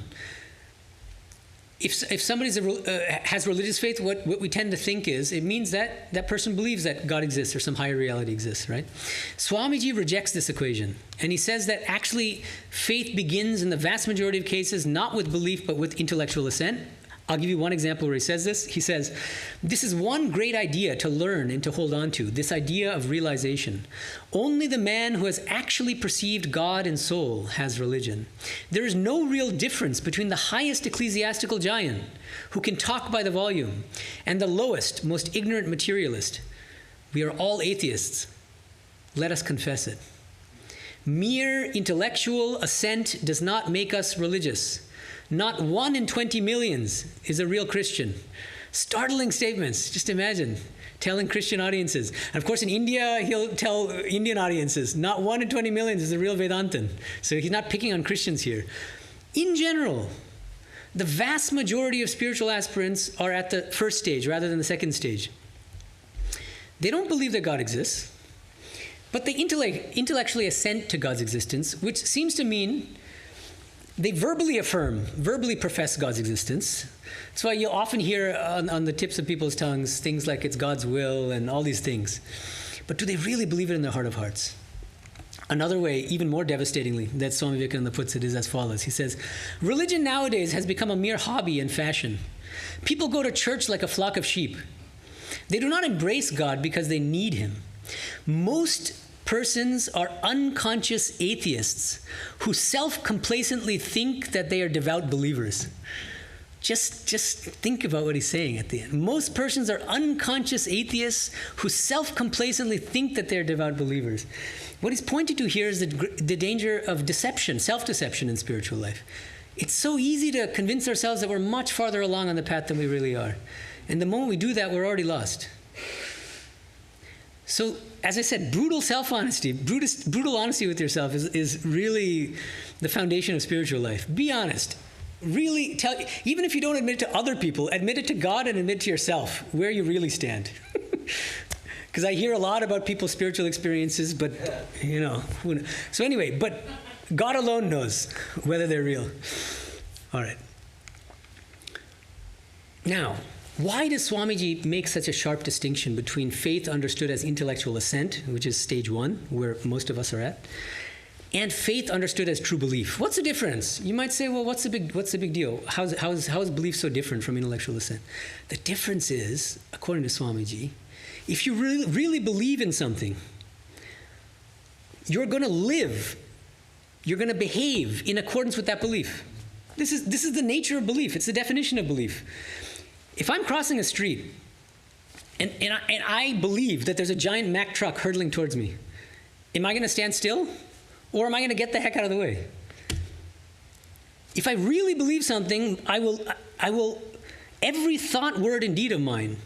S1: If somebody has religious faith, what we tend to think is, it means that that person believes that God exists or some higher reality exists, right? Swamiji rejects this equation. And he says that actually faith begins in the vast majority of cases not with belief but with intellectual assent. I'll give you one example where he says this. He says, this is one great idea to learn and to hold on to, this idea of realization. Only the man who has actually perceived God and soul has religion. There is no real difference between the highest ecclesiastical giant, who can talk by the volume, and the lowest, most ignorant materialist. We are all atheists. Let us confess it. Mere intellectual assent does not make us religious. Not 1 in 20 millions is a real Christian. Startling statements. Just imagine telling Christian audiences. And of course, in India, he'll tell Indian audiences, not 1 in 20 millions is a real Vedantan. So he's not picking on Christians here. In general, the vast majority of spiritual aspirants are at the first stage rather than the second stage. They don't believe that God exists, but they intellectually assent to God's existence, which seems to mean they verbally profess God's existence. That's why you'll often hear on the tips of people's tongues things like it's God's will and all these things. But do they really believe it in their heart of hearts? Another way, even more devastatingly, that Swami Vivekananda puts it is as follows. He says, religion nowadays has become a mere hobby and fashion. People go to church like a flock of sheep. They do not embrace God because they need him. Most persons are unconscious atheists who self-complacently think that they are devout believers. Just think about what he's saying at the end. Most persons are unconscious atheists who self-complacently think that they're devout believers. What he's pointing to here is the danger of deception, self-deception in spiritual life. It's so easy to convince ourselves that we're much farther along on the path than we really are. And the moment we do that, we're already lost. So, as I said, brutal self-honesty, brutal honesty with yourself is really the foundation of spiritual life. Be honest. Really tell, even if you don't admit it to other people, admit it to God and admit to yourself where you really stand. Because I hear a lot about people's spiritual experiences, but, you know. So anyway, but God alone knows whether they're real. All right. Now, why does Swamiji make such a sharp distinction between faith understood as intellectual assent, which is stage 1, where most of us are at, and faith understood as true belief? What's the difference? You might say, well, what's the big deal? How is belief so different from intellectual assent? The difference is, according to Swamiji, if you really believe in something, you're going to live, you're going to behave in accordance with that belief. This is the nature of belief. It's the definition of belief. If I'm crossing a street and I believe that there's a giant Mack truck hurtling towards me, am I going to stand still? Or am I going to get the heck out of the way? If I really believe something, I will, every thought, word, and deed of mine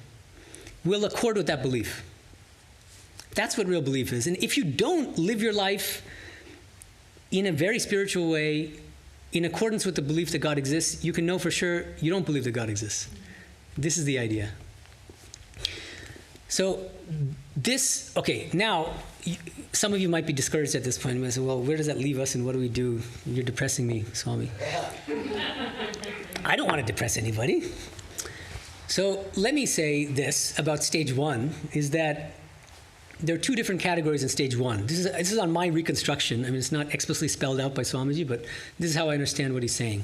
S1: will accord with that belief. That's what real belief is. And if you don't live your life in a very spiritual way, in accordance with the belief that God exists, you can know for sure you don't believe that God exists. This is the idea. So okay, now, some of you might be discouraged at this point. You might say, well, where does that leave us and what do we do? You're depressing me, Swami. I don't want to depress anybody. So let me say this about stage 1, is that there are 2 different categories in stage 1. This is on my reconstruction. I mean, it's not explicitly spelled out by Swamiji, but this is how I understand what he's saying.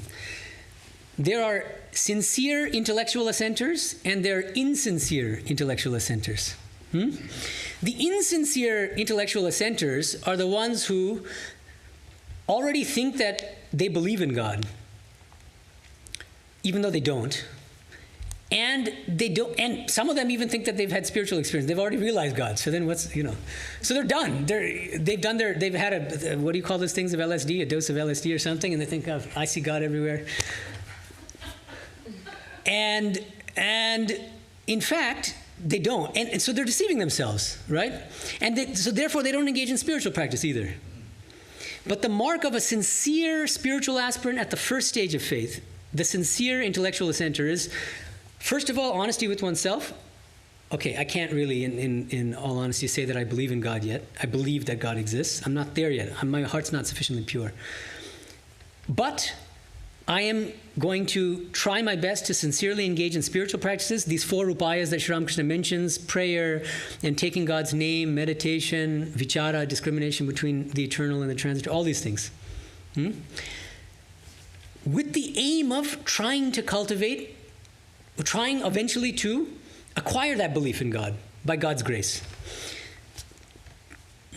S1: There are sincere intellectual assenters and there are insincere intellectual assenters. The insincere intellectual assenters are the ones who already think that they believe in God, even though they don't. And some of them even think that they've had spiritual experience. They've already realized God. So then so they're done. They've had a, what do you call those things of LSD, a dose of LSD or something, and they think, oh, I see God everywhere. And in fact, they don't. And so they're deceiving themselves, right? And so therefore they don't engage in spiritual practice either. But the mark of a sincere spiritual aspirant at the first stage of faith, the sincere intellectual assenter, is, first of all, honesty with oneself. Okay, I can't really, in all honesty, say that I believe in God yet. I believe that God exists. I'm not there yet. My heart's not sufficiently pure. But I am going to try my best to sincerely engage in spiritual practices, these 4 upayas that Sri Ramakrishna mentions: prayer and taking God's name, meditation, vichara, discrimination between the eternal and the transitory, all these things. With the aim of trying eventually to acquire that belief in God by God's grace.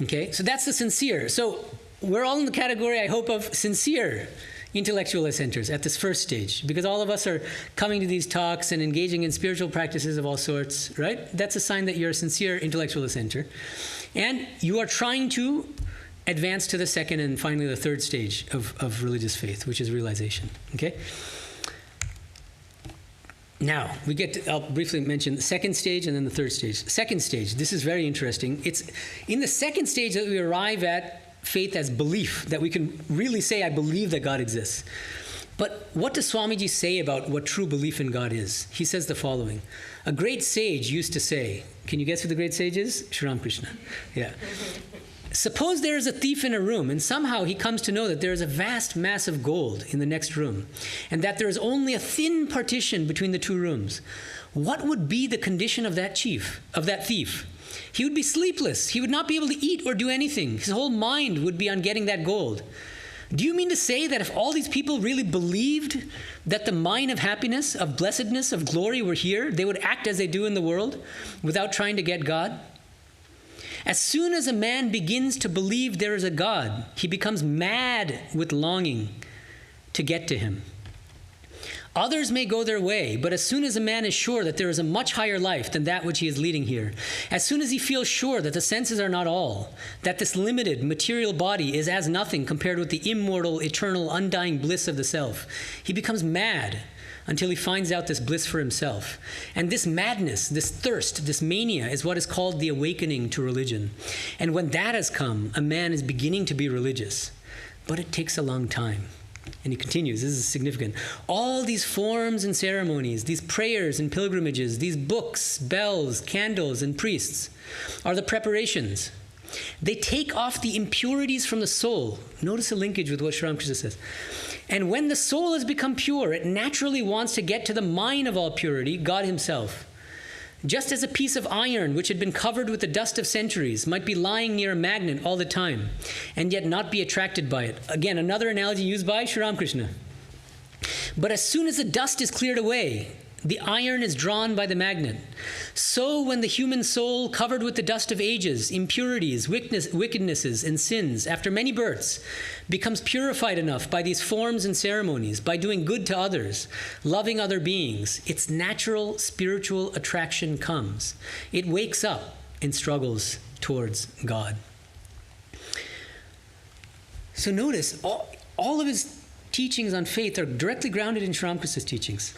S1: Okay, so that's the sincere. So we're all in the category, I hope, of sincere intellectual assenters at this first stage, because all of us are coming to these talks and engaging in spiritual practices of all sorts, right? That's a sign that you're a sincere intellectual assenter. And you are trying to advance to the second and finally the third stage of religious faith, which is realization, okay? Now, I'll briefly mention the second stage and then the third stage. Second stage, this is very interesting. It's in the second stage that we arrive at faith as belief, that we can really say, I believe that God exists. But what does Swamiji say about what true belief in God is? He says the following. A great sage used to say, can you guess who the great sage is? Sri Ramakrishna. Yeah. Suppose there is a thief in a room, and somehow he comes to know that there is a vast mass of gold in the next room, and that there is only a thin partition between the 2 rooms. What would be the condition of that thief? He would be sleepless. He would not be able to eat or do anything. His whole mind would be on getting that gold. Do you mean to say that if all these people really believed that the mine of happiness, of blessedness, of glory were here, they would act as they do in the world without trying to get God? As soon as a man begins to believe there is a God, he becomes mad with longing to get to him. Others may go their way, but as soon as a man is sure that there is a much higher life than that which he is leading here, as soon as he feels sure that the senses are not all, that this limited material body is as nothing compared with the immortal, eternal, undying bliss of the self, he becomes mad until he finds out this bliss for himself. And this madness, this thirst, this mania is what is called the awakening to religion. And when that has come, a man is beginning to be religious. But it takes a long time. And he continues, this is significant. All these forms and ceremonies, these prayers and pilgrimages, these books, bells, candles, and priests are the preparations. They take off the impurities from the soul. Notice the linkage with what Sri Ramakrishna says. And when the soul has become pure, it naturally wants to get to the mine of all purity, God himself. Just as a piece of iron which had been covered with the dust of centuries might be lying near a magnet all the time and yet not be attracted by it. Again, another analogy used by Sri Ramakrishna. But as soon as the dust is cleared away, the iron is drawn by the magnet. So when the human soul, covered with the dust of ages, impurities, wickednesses, and sins, after many births, becomes purified enough by these forms and ceremonies, by doing good to others, loving other beings, its natural spiritual attraction comes. It wakes up and struggles towards God. So notice, all of his teachings on faith are directly grounded in Sri Ramakrishna's teachings.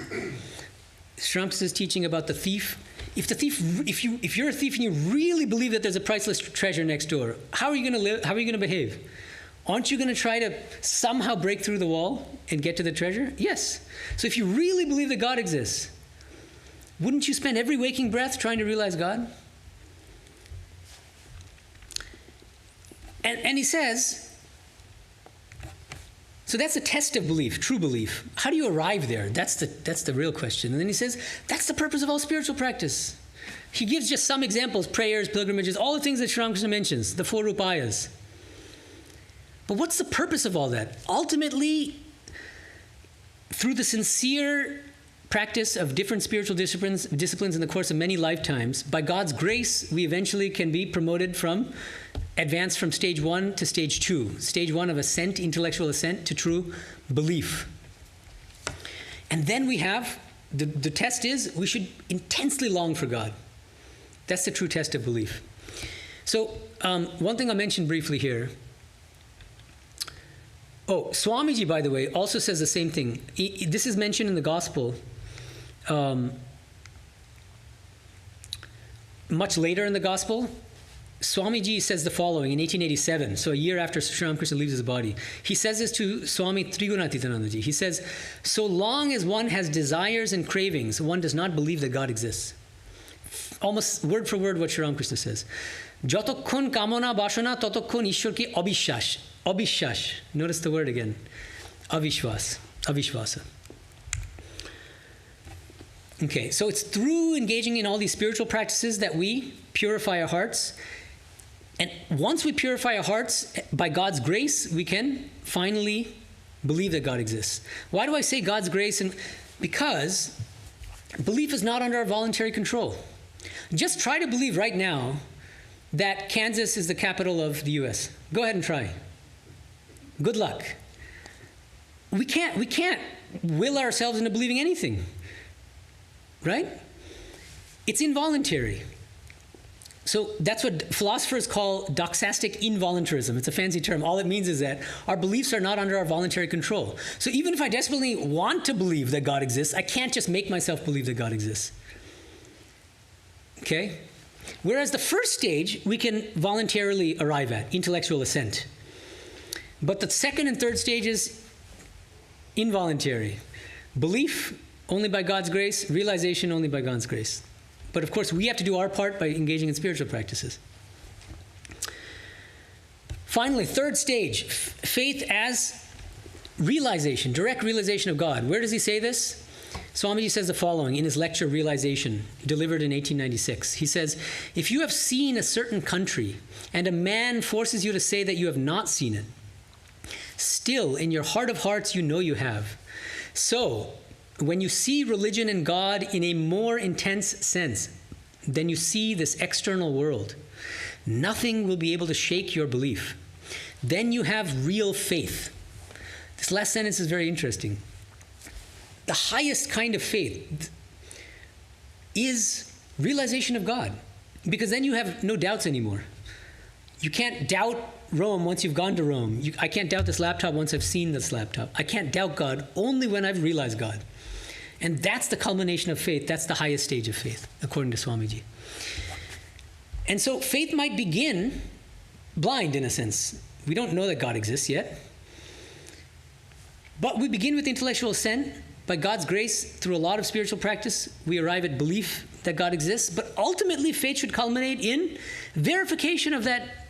S1: Sri Ramakrishna's teaching about the thief. If you're a thief and you really believe that there's a priceless treasure next door, how are you going to live? How are you going to behave? Aren't you going to try to somehow break through the wall and get to the treasure? Yes. So if you really believe that God exists, wouldn't you spend every waking breath trying to realize God? And he says, so that's a test of belief, true belief. How do you arrive there? That's the real question. And then he says, that's the purpose of all spiritual practice. He gives just some examples, prayers, pilgrimages, all the things that Sri Ramakrishna mentions, the 4 upayas. But what's the purpose of all that? Ultimately, through the sincere practice of different spiritual disciplines in the course of many lifetimes, by God's grace, we eventually can be promoted advance from stage 1 to stage 2. Stage 1 of ascent, intellectual ascent, to true belief. And then we have, the test is, we should intensely long for God. That's the true test of belief. So, one thing I'll mention briefly here. Oh, Swamiji, by the way, also says the same thing. This is mentioned in the Gospel much later in the Gospel. Swamiji says the following in 1887, so a year after Sri Ramakrishna leaves his body. He says this to Swami Trigunatitanandaji. He says, so long as one has desires and cravings, one does not believe that God exists. Almost word for word what Sri Ramakrishna says. Jotokkon kamona bashana totokkon ishwarke abhishas. Abhishas. Notice the word again. Avishvasa. Okay, so it's through engaging in all these spiritual practices that we purify our hearts. And once we purify our hearts, by God's grace, we can finally believe that God exists. Why do I say God's grace? Because belief is not under our voluntary control. Just try to believe right now that Kansas is the capital of the U.S. Go ahead and try. Good luck. We can't will ourselves into believing anything. Right? It's involuntary. So that's what philosophers call doxastic involuntarism. It's a fancy term. All it means is that our beliefs are not under our voluntary control. So even if I desperately want to believe that God exists, I can't just make myself believe that God exists. Okay? Whereas the first stage, we can voluntarily arrive at, intellectual assent. But the second and third stages, involuntary. Belief, only by God's grace. Realization, only by God's grace. But of course, we have to do our part by engaging in spiritual practices. Finally, third stage, faith as realization, direct realization of God. Where does he say this? Swamiji says the following in his lecture, Realization, delivered in 1896. He says, if you have seen a certain country and a man forces you to say that you have not seen it, still in your heart of hearts you know you have. So, when you see religion and God in a more intense sense than you see this external world, nothing will be able to shake your belief. Then you have real faith. This last sentence is very interesting. the highest kind of faith is realization of God, because then you have no doubts anymore. You can't doubt Rome once you've gone to Rome. I can't doubt this laptop once I've seen this laptop. I can't doubt God only when I've realized God. And that's the culmination of faith. That's the highest stage of faith, according to Swamiji. And so faith might begin blind, in a sense. We don't know that God exists yet. But we begin with intellectual assent. By God's grace, through a lot of spiritual practice, we arrive at belief that God exists. But ultimately, faith should culminate in verification of that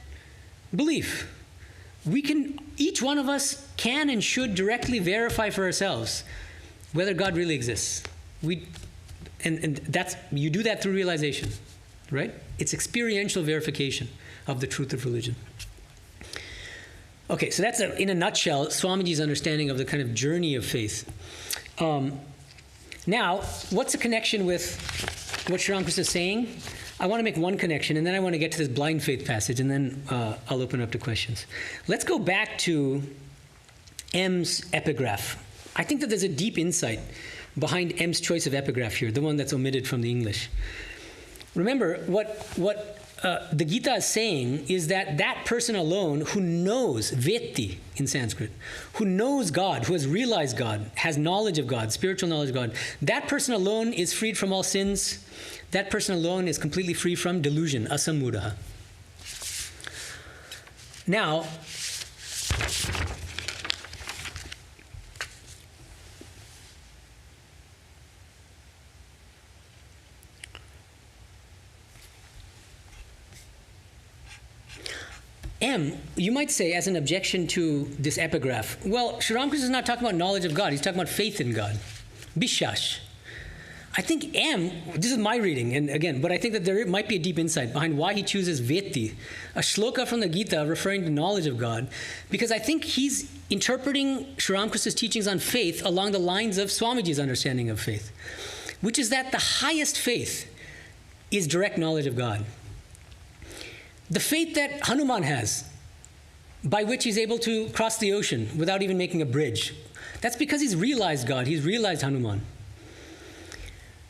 S1: belief. Each one of us can and should directly verify for ourselves whether God really exists. And that's, you do that through realization, right? It's experiential verification of the truth of religion. Okay, so that's in a nutshell Swamiji's understanding of the kind of journey of faith. Now, what's the connection with what Sri Ramakrishna is saying? I want to make one connection, and then I want to get to this blind faith passage, and then I'll open up to questions. Let's go back to M's epigraph. I think that there's a deep insight behind M's choice of epigraph here, the one that's omitted from the English. Remember, what the Gita is saying is that person alone who knows, vetti in Sanskrit, who knows God, who has realized God, has knowledge of God, spiritual knowledge of God, that person alone is freed from all sins. That person alone is completely free from delusion, asammudaha. Now, M, you might say, as an objection to this epigraph, well, Sri Ramakrishna is not talking about knowledge of God. He's talking about faith in God. Bishash. I think M, this is my reading, and again, but I think that there might be a deep insight behind why he chooses Vetti, a shloka from the Gita referring to knowledge of God, because I think he's interpreting Sri Ramakrishna's teachings on faith along the lines of Swamiji's understanding of faith, which is that the highest faith is direct knowledge of God. The faith that Hanuman has, by which he's able to cross the ocean without even making a bridge, that's because he's realized God, he's realized Hanuman.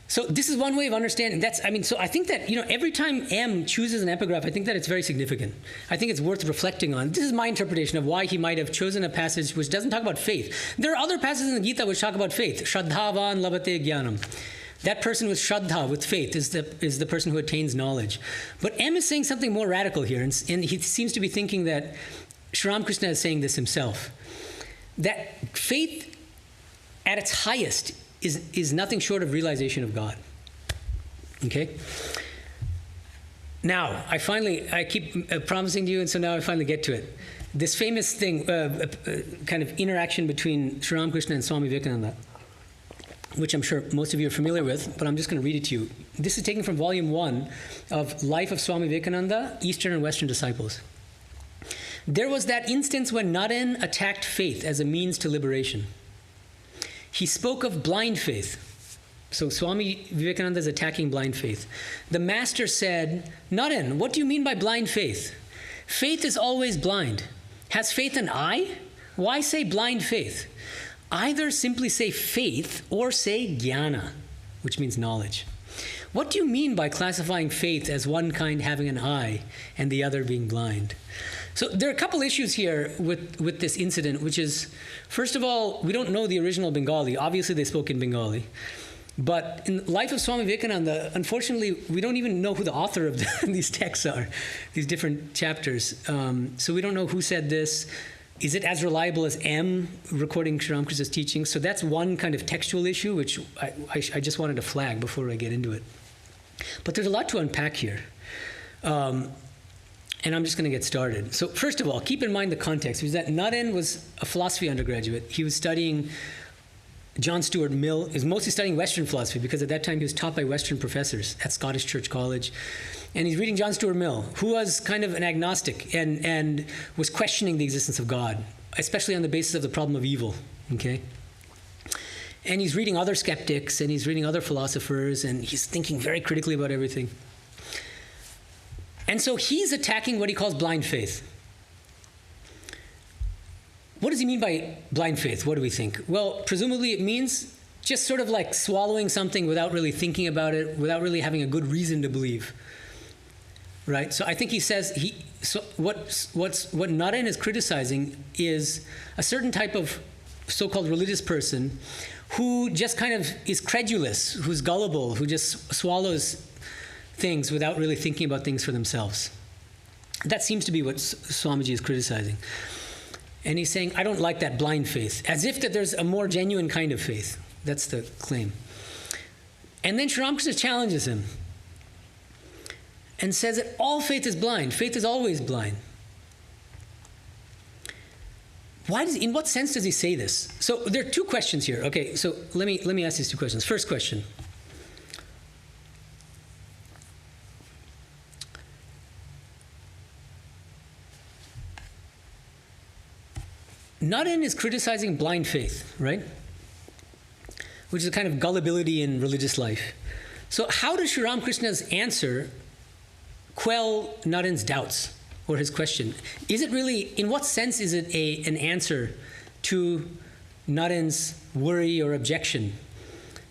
S1: So this is one way of understanding. So I think that, every time M chooses an epigraph, I think that it's very significant. I think it's worth reflecting on. This is my interpretation of why he might have chosen a passage which doesn't talk about faith. There are other passages in the Gita which talk about faith. Shraddhavan labhate jnanam. That person with shraddha, with faith, is the person who attains knowledge. But M is saying something more radical here, and he seems to be thinking that Sri Ramakrishna is saying this himself, that faith at its highest is nothing short of realization of God. Okay? Now, I keep promising to you, and so now I finally get to it. This famous thing, kind of interaction between Sri Ramakrishna and Swami Vivekananda, which I'm sure most of you are familiar with, but I'm just going to read it to you. This is taken from volume 1 of Life of Swami Vivekananda, Eastern and Western Disciples. There was that instance when Naren attacked faith as a means to liberation. He spoke of blind faith. So Swami Vivekananda is attacking blind faith. The master said, Naren, what do you mean by blind faith? Faith is always blind. Has faith an eye? Why say blind faith? Either simply say faith or say jnana, which means knowledge. What do you mean by classifying faith as one kind having an eye and the other being blind? So there are a couple issues here with this incident, which is, first of all, we don't know the original Bengali. Obviously, they spoke in Bengali. But in the Life of Swami Vivekananda, unfortunately, we don't even know who the author of these texts are, these different chapters. So we don't know who said this. Is it as reliable as M recording Sri Ramakrishna's teachings? So that's one kind of textual issue, which I just wanted to flag before I get into it. But there's a lot to unpack here. And I'm just going to get started. So first of all, keep in mind the context. Was that Naren was a philosophy undergraduate. He was studying John Stuart Mill. He was mostly studying Western philosophy because at that time he was taught by Western professors at Scottish Church College. And he's reading John Stuart Mill, who was kind of an agnostic and was questioning the existence of God, especially on the basis of the problem of evil, okay? And he's reading other skeptics, and he's reading other philosophers, and he's thinking very critically about everything. And so he's attacking what he calls blind faith. What does he mean by blind faith? What do we think? Well, presumably it means just sort of like swallowing something without really thinking about it, without really having a good reason to believe. Right? So I think he says, what Naren is criticizing is a certain type of so-called religious person who just kind of is credulous, who's gullible, who just swallows things without really thinking about things for themselves. That seems to be what Swamiji is criticizing. And he's saying, I don't like that blind faith, as if that there's a more genuine kind of faith. That's the claim. And then Sri Ramakrishna challenges him and says that all faith is blind. Faith is always blind. In what sense does he say this? So there are two questions here. Okay, so let me ask these two questions. First question. Naren is criticizing blind faith, right? Which is a kind of gullibility in religious life. So how does Sri Ramakrishna's answer quell Naren's doubts or his question? Is it really, in what sense is it an answer to Naren's worry or objection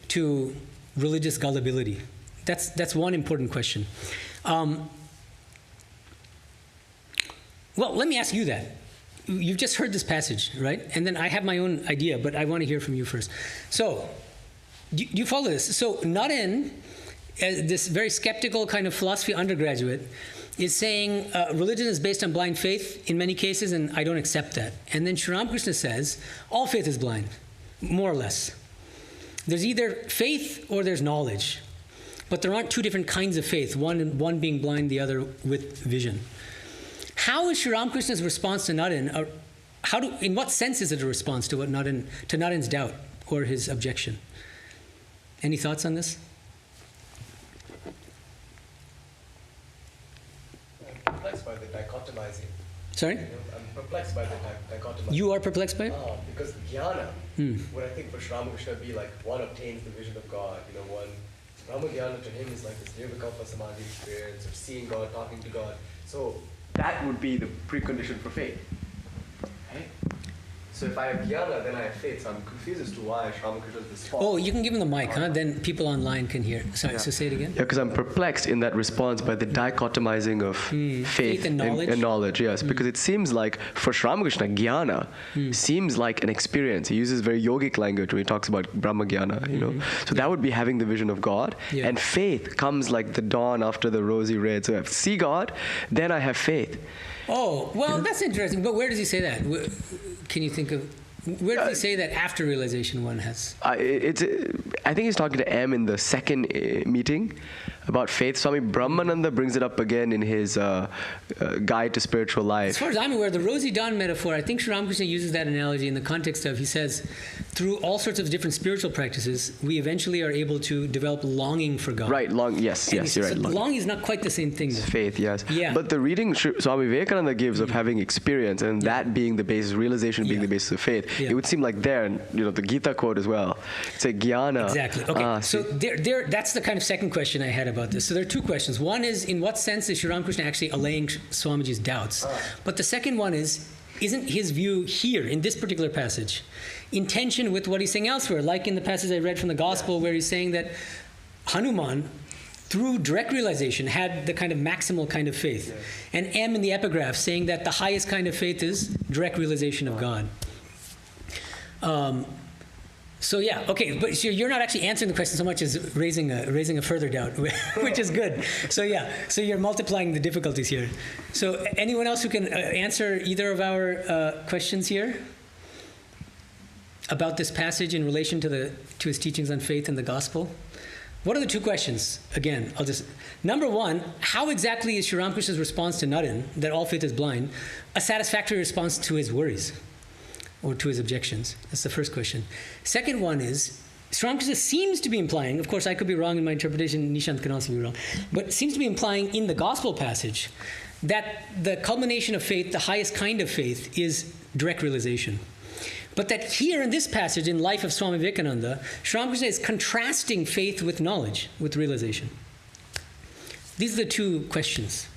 S1: to religious gullibility? That's one important question. Well, let me ask you that. You've just heard this passage, right? And then I have my own idea, but I want to hear from you first. So, do you follow this? So, Naren, this very skeptical kind of philosophy undergraduate, is saying religion is based on blind faith in many cases, and I don't accept that. And then Sri Ramakrishna says, all faith is blind, more or less. There's either faith or there's knowledge. But there aren't two different kinds of faith, one being blind, the other with vision. How is Sri Ramakrishna's response to Naren, in what sense is it a response to Naren's doubt or his objection? Any thoughts on this?
S2: I'm perplexed by the dichotomizing.
S1: Sorry?
S2: I'm perplexed by the dichotomizing.
S1: You are perplexed by it?
S2: Because jnana would, I think, for Sri Ramakrishna be like one obtains the vision of God. One Brahma jnana to him is like this nirvikalpa samadhi experience of seeing God, talking to God. So that would be the precondition for faith. Right? So if I have jnana, then I have faith. So I'm confused as to why Sri Ramakrishna's response.
S1: Oh, you can give him the mic, huh? Then people online can hear. Sorry, so say it again.
S2: Yeah, because I'm perplexed in that response by the dichotomizing of faith
S1: and knowledge.
S2: And knowledge, yes. Because it seems like, for Sri Ramakrishna, jnana seems like an experience. He uses very yogic language when he talks about Brahma jnana, So that would be having the vision of God. Yeah. And faith comes like the dawn after the rosy red. So if I see God, then I have faith.
S1: Oh, well, that's interesting. But where does he say that? Can you think of, where does he say that after realization one has?
S2: I think he's talking to M in the second meeting about faith. Swami Brahmananda brings it up again in his Guide to Spiritual Life.
S1: As far as I'm aware, the rosy dawn metaphor, I think Sri Ramakrishna uses that analogy in the context of, he says, through all sorts of different spiritual practices, we eventually are able to develop longing for God.
S2: Right, yes, you're right.
S1: Longing is not quite the same thing, though.
S2: Faith, yes.
S1: Yeah.
S2: But the reading Swami Vivekananda gives of having experience and that being the basis, realization being the basis of faith, it would seem like there, and the Gita quote as well, say jnana.
S1: Exactly. Okay, so that's the kind of second question I had about this. So there are two questions. One is, in what sense is Sri Ramakrishna actually allaying Swamiji's doubts? But the second one is, isn't his view here, in this particular passage, in tension with what he's saying elsewhere, like in the passage I read from the Gospel where he's saying that Hanuman, through direct realization, had the kind of maximal kind of faith. Yes. And M in the epigraph saying that the highest kind of faith is direct realization of God. So yeah, okay, but you're not actually answering the question so much as raising a further doubt, which is good. So yeah, so you're multiplying the difficulties here. So anyone else who can answer either of our questions here about this passage in relation to his teachings on faith and the gospel? What are the two questions? Again, number one, how exactly is Sri Ramakrishna's response to Naren, that all faith is blind, a satisfactory response to his worries? Or to his objections? That's the first question. Second one is, Sri Ramakrishna seems to be implying, of course I could be wrong in my interpretation, Nishant can also be wrong, but seems to be implying in the gospel passage that the culmination of faith, the highest kind of faith, is direct realization. But that here in this passage, in Life of Swami Vivekananda, Sri Ramakrishna is contrasting faith with knowledge, with realization. These are the two questions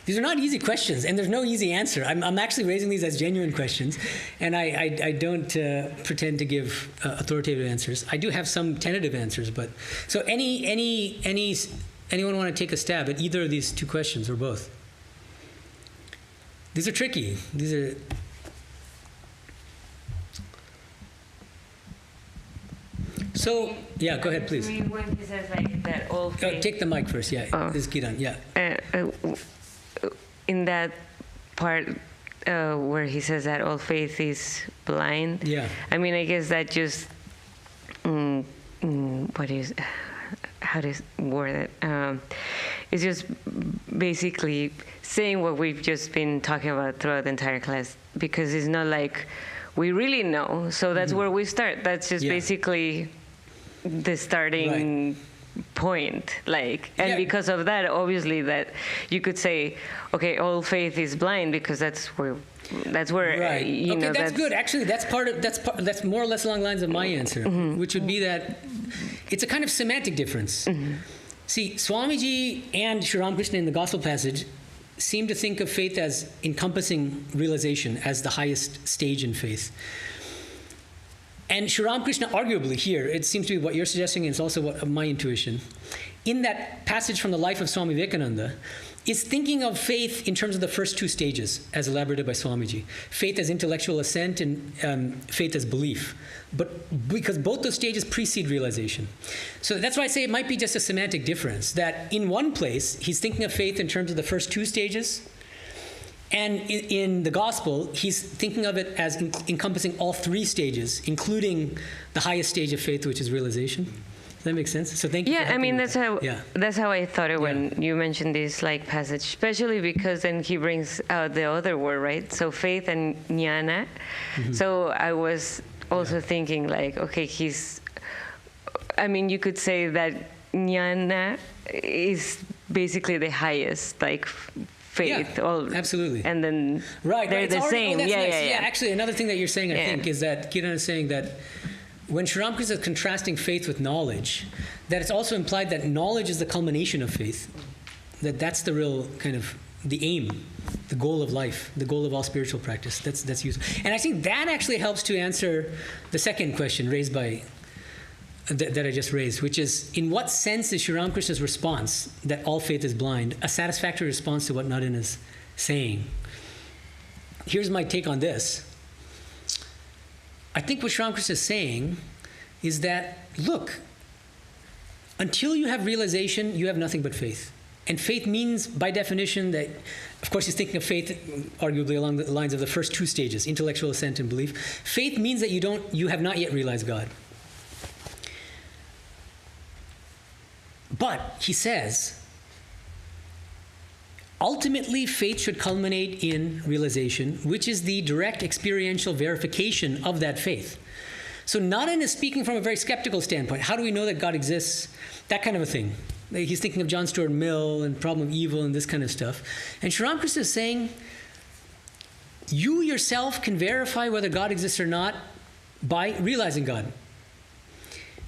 S1: These are not easy questions, and there's no easy answer. I'm actually raising these as genuine questions, and I don't pretend to give authoritative answers. I do have some tentative answers, but so anyone want to take a stab at either of these two questions or both? These are tricky. These are. So, yeah, go ahead, please.
S3: I mean, when he says like that all faith,
S1: Take the mic first, yeah. This is Kiran, yeah.
S3: in that part where he says that all faith is blind.
S1: Yeah.
S3: I mean, I guess that just what is how to word it? It's just basically saying what we've just been talking about throughout the entire class, because it's not like we really know. So that's where we start. That's just basically the starting point. Like, and because of that, obviously, that you could say, okay, all faith is blind, because that's where
S1: Right.
S3: you know.
S1: That's good. Actually, that's more or less along the lines of my answer, which would be that it's a kind of semantic difference. See, Swamiji and Sri Ramakrishna in the gospel passage seem to think of faith as encompassing realization as the highest stage in faith. And Sri Ramakrishna, arguably here, it seems to be what you're suggesting, and it's also what my intuition, in that passage from the life of Swami Vivekananda, is thinking of faith in terms of the first two stages, as elaborated by Swamiji. Faith as intellectual assent and faith as belief. But because both those stages precede realization. So that's why I say it might be just a semantic difference, that in one place, he's thinking of faith in terms of the first two stages, and in the gospel, he's thinking of it as encompassing all three stages, including the highest stage of faith, which is realization. Does that make sense? So thank you.
S3: Yeah, I mean, that's how I thought it when you mentioned this like passage, especially because then he brings out the other word, right? So faith and jnana. So I was also thinking like, okay, you could say that jnana is basically the highest, like, faith.
S1: Yeah, absolutely.
S3: And then they're the same.
S1: Yeah, actually, another thing that you're saying, I think, is that Kiran is saying that when Sri Ramakrishna is contrasting faith with knowledge, that it's also implied that knowledge is the culmination of faith. That's the real kind of the aim, the goal of life, the goal of all spiritual practice. That's useful. And I think that actually helps to answer the second question raised by that I just raised, which is, in what sense is Sri Ramakrishna's response that all faith is blind a satisfactory response to what Nadan is saying? Here's my take on this. I think what Sri Ramakrishna is saying is that, look, until you have realization, you have nothing but faith. And faith means, by definition, that, of course, he's thinking of faith arguably along the lines of the first two stages, intellectual assent and belief. Faith means that you have not yet realized God. But, he says, ultimately faith should culminate in realization, which is the direct experiential verification of that faith. So Nadan is speaking from a very skeptical standpoint. How do we know that God exists? That kind of a thing. He's thinking of John Stuart Mill and problem of evil and this kind of stuff. And Sri Ramakrishna is saying, you yourself can verify whether God exists or not by realizing God.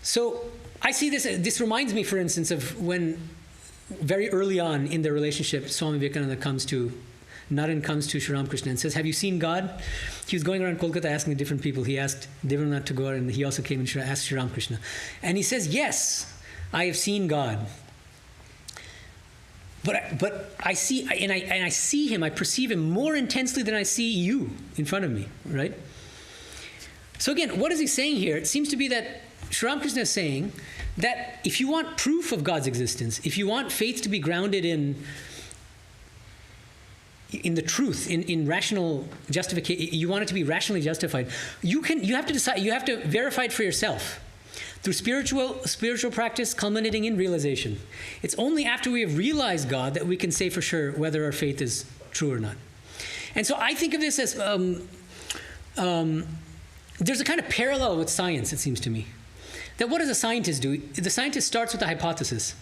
S1: So I see this reminds me, for instance, of when very early on in their relationship, Swami Vivekananda Nadan comes to Sri Ramakrishna and says, have you seen God? He was going around Kolkata asking different people. He asked Devananath Tagore, and he also came and asked Sri Ramakrishna. And he says, yes, I have seen God. But I see, and I see him, I perceive him more intensely than I see you in front of me, right? So again, what is he saying here? It seems to be that Sri Ramakrishna is saying that if you want proof of God's existence, if you want faith to be grounded in the truth, in rational justification, you want it to be rationally justified, you have to decide, you have to verify it for yourself through spiritual practice culminating in realization. It's only after we have realized God that we can say for sure whether our faith is true or not. And so I think of this as there's a kind of parallel with science, it seems to me. That what does a scientist do? The scientist starts with a hypothesis.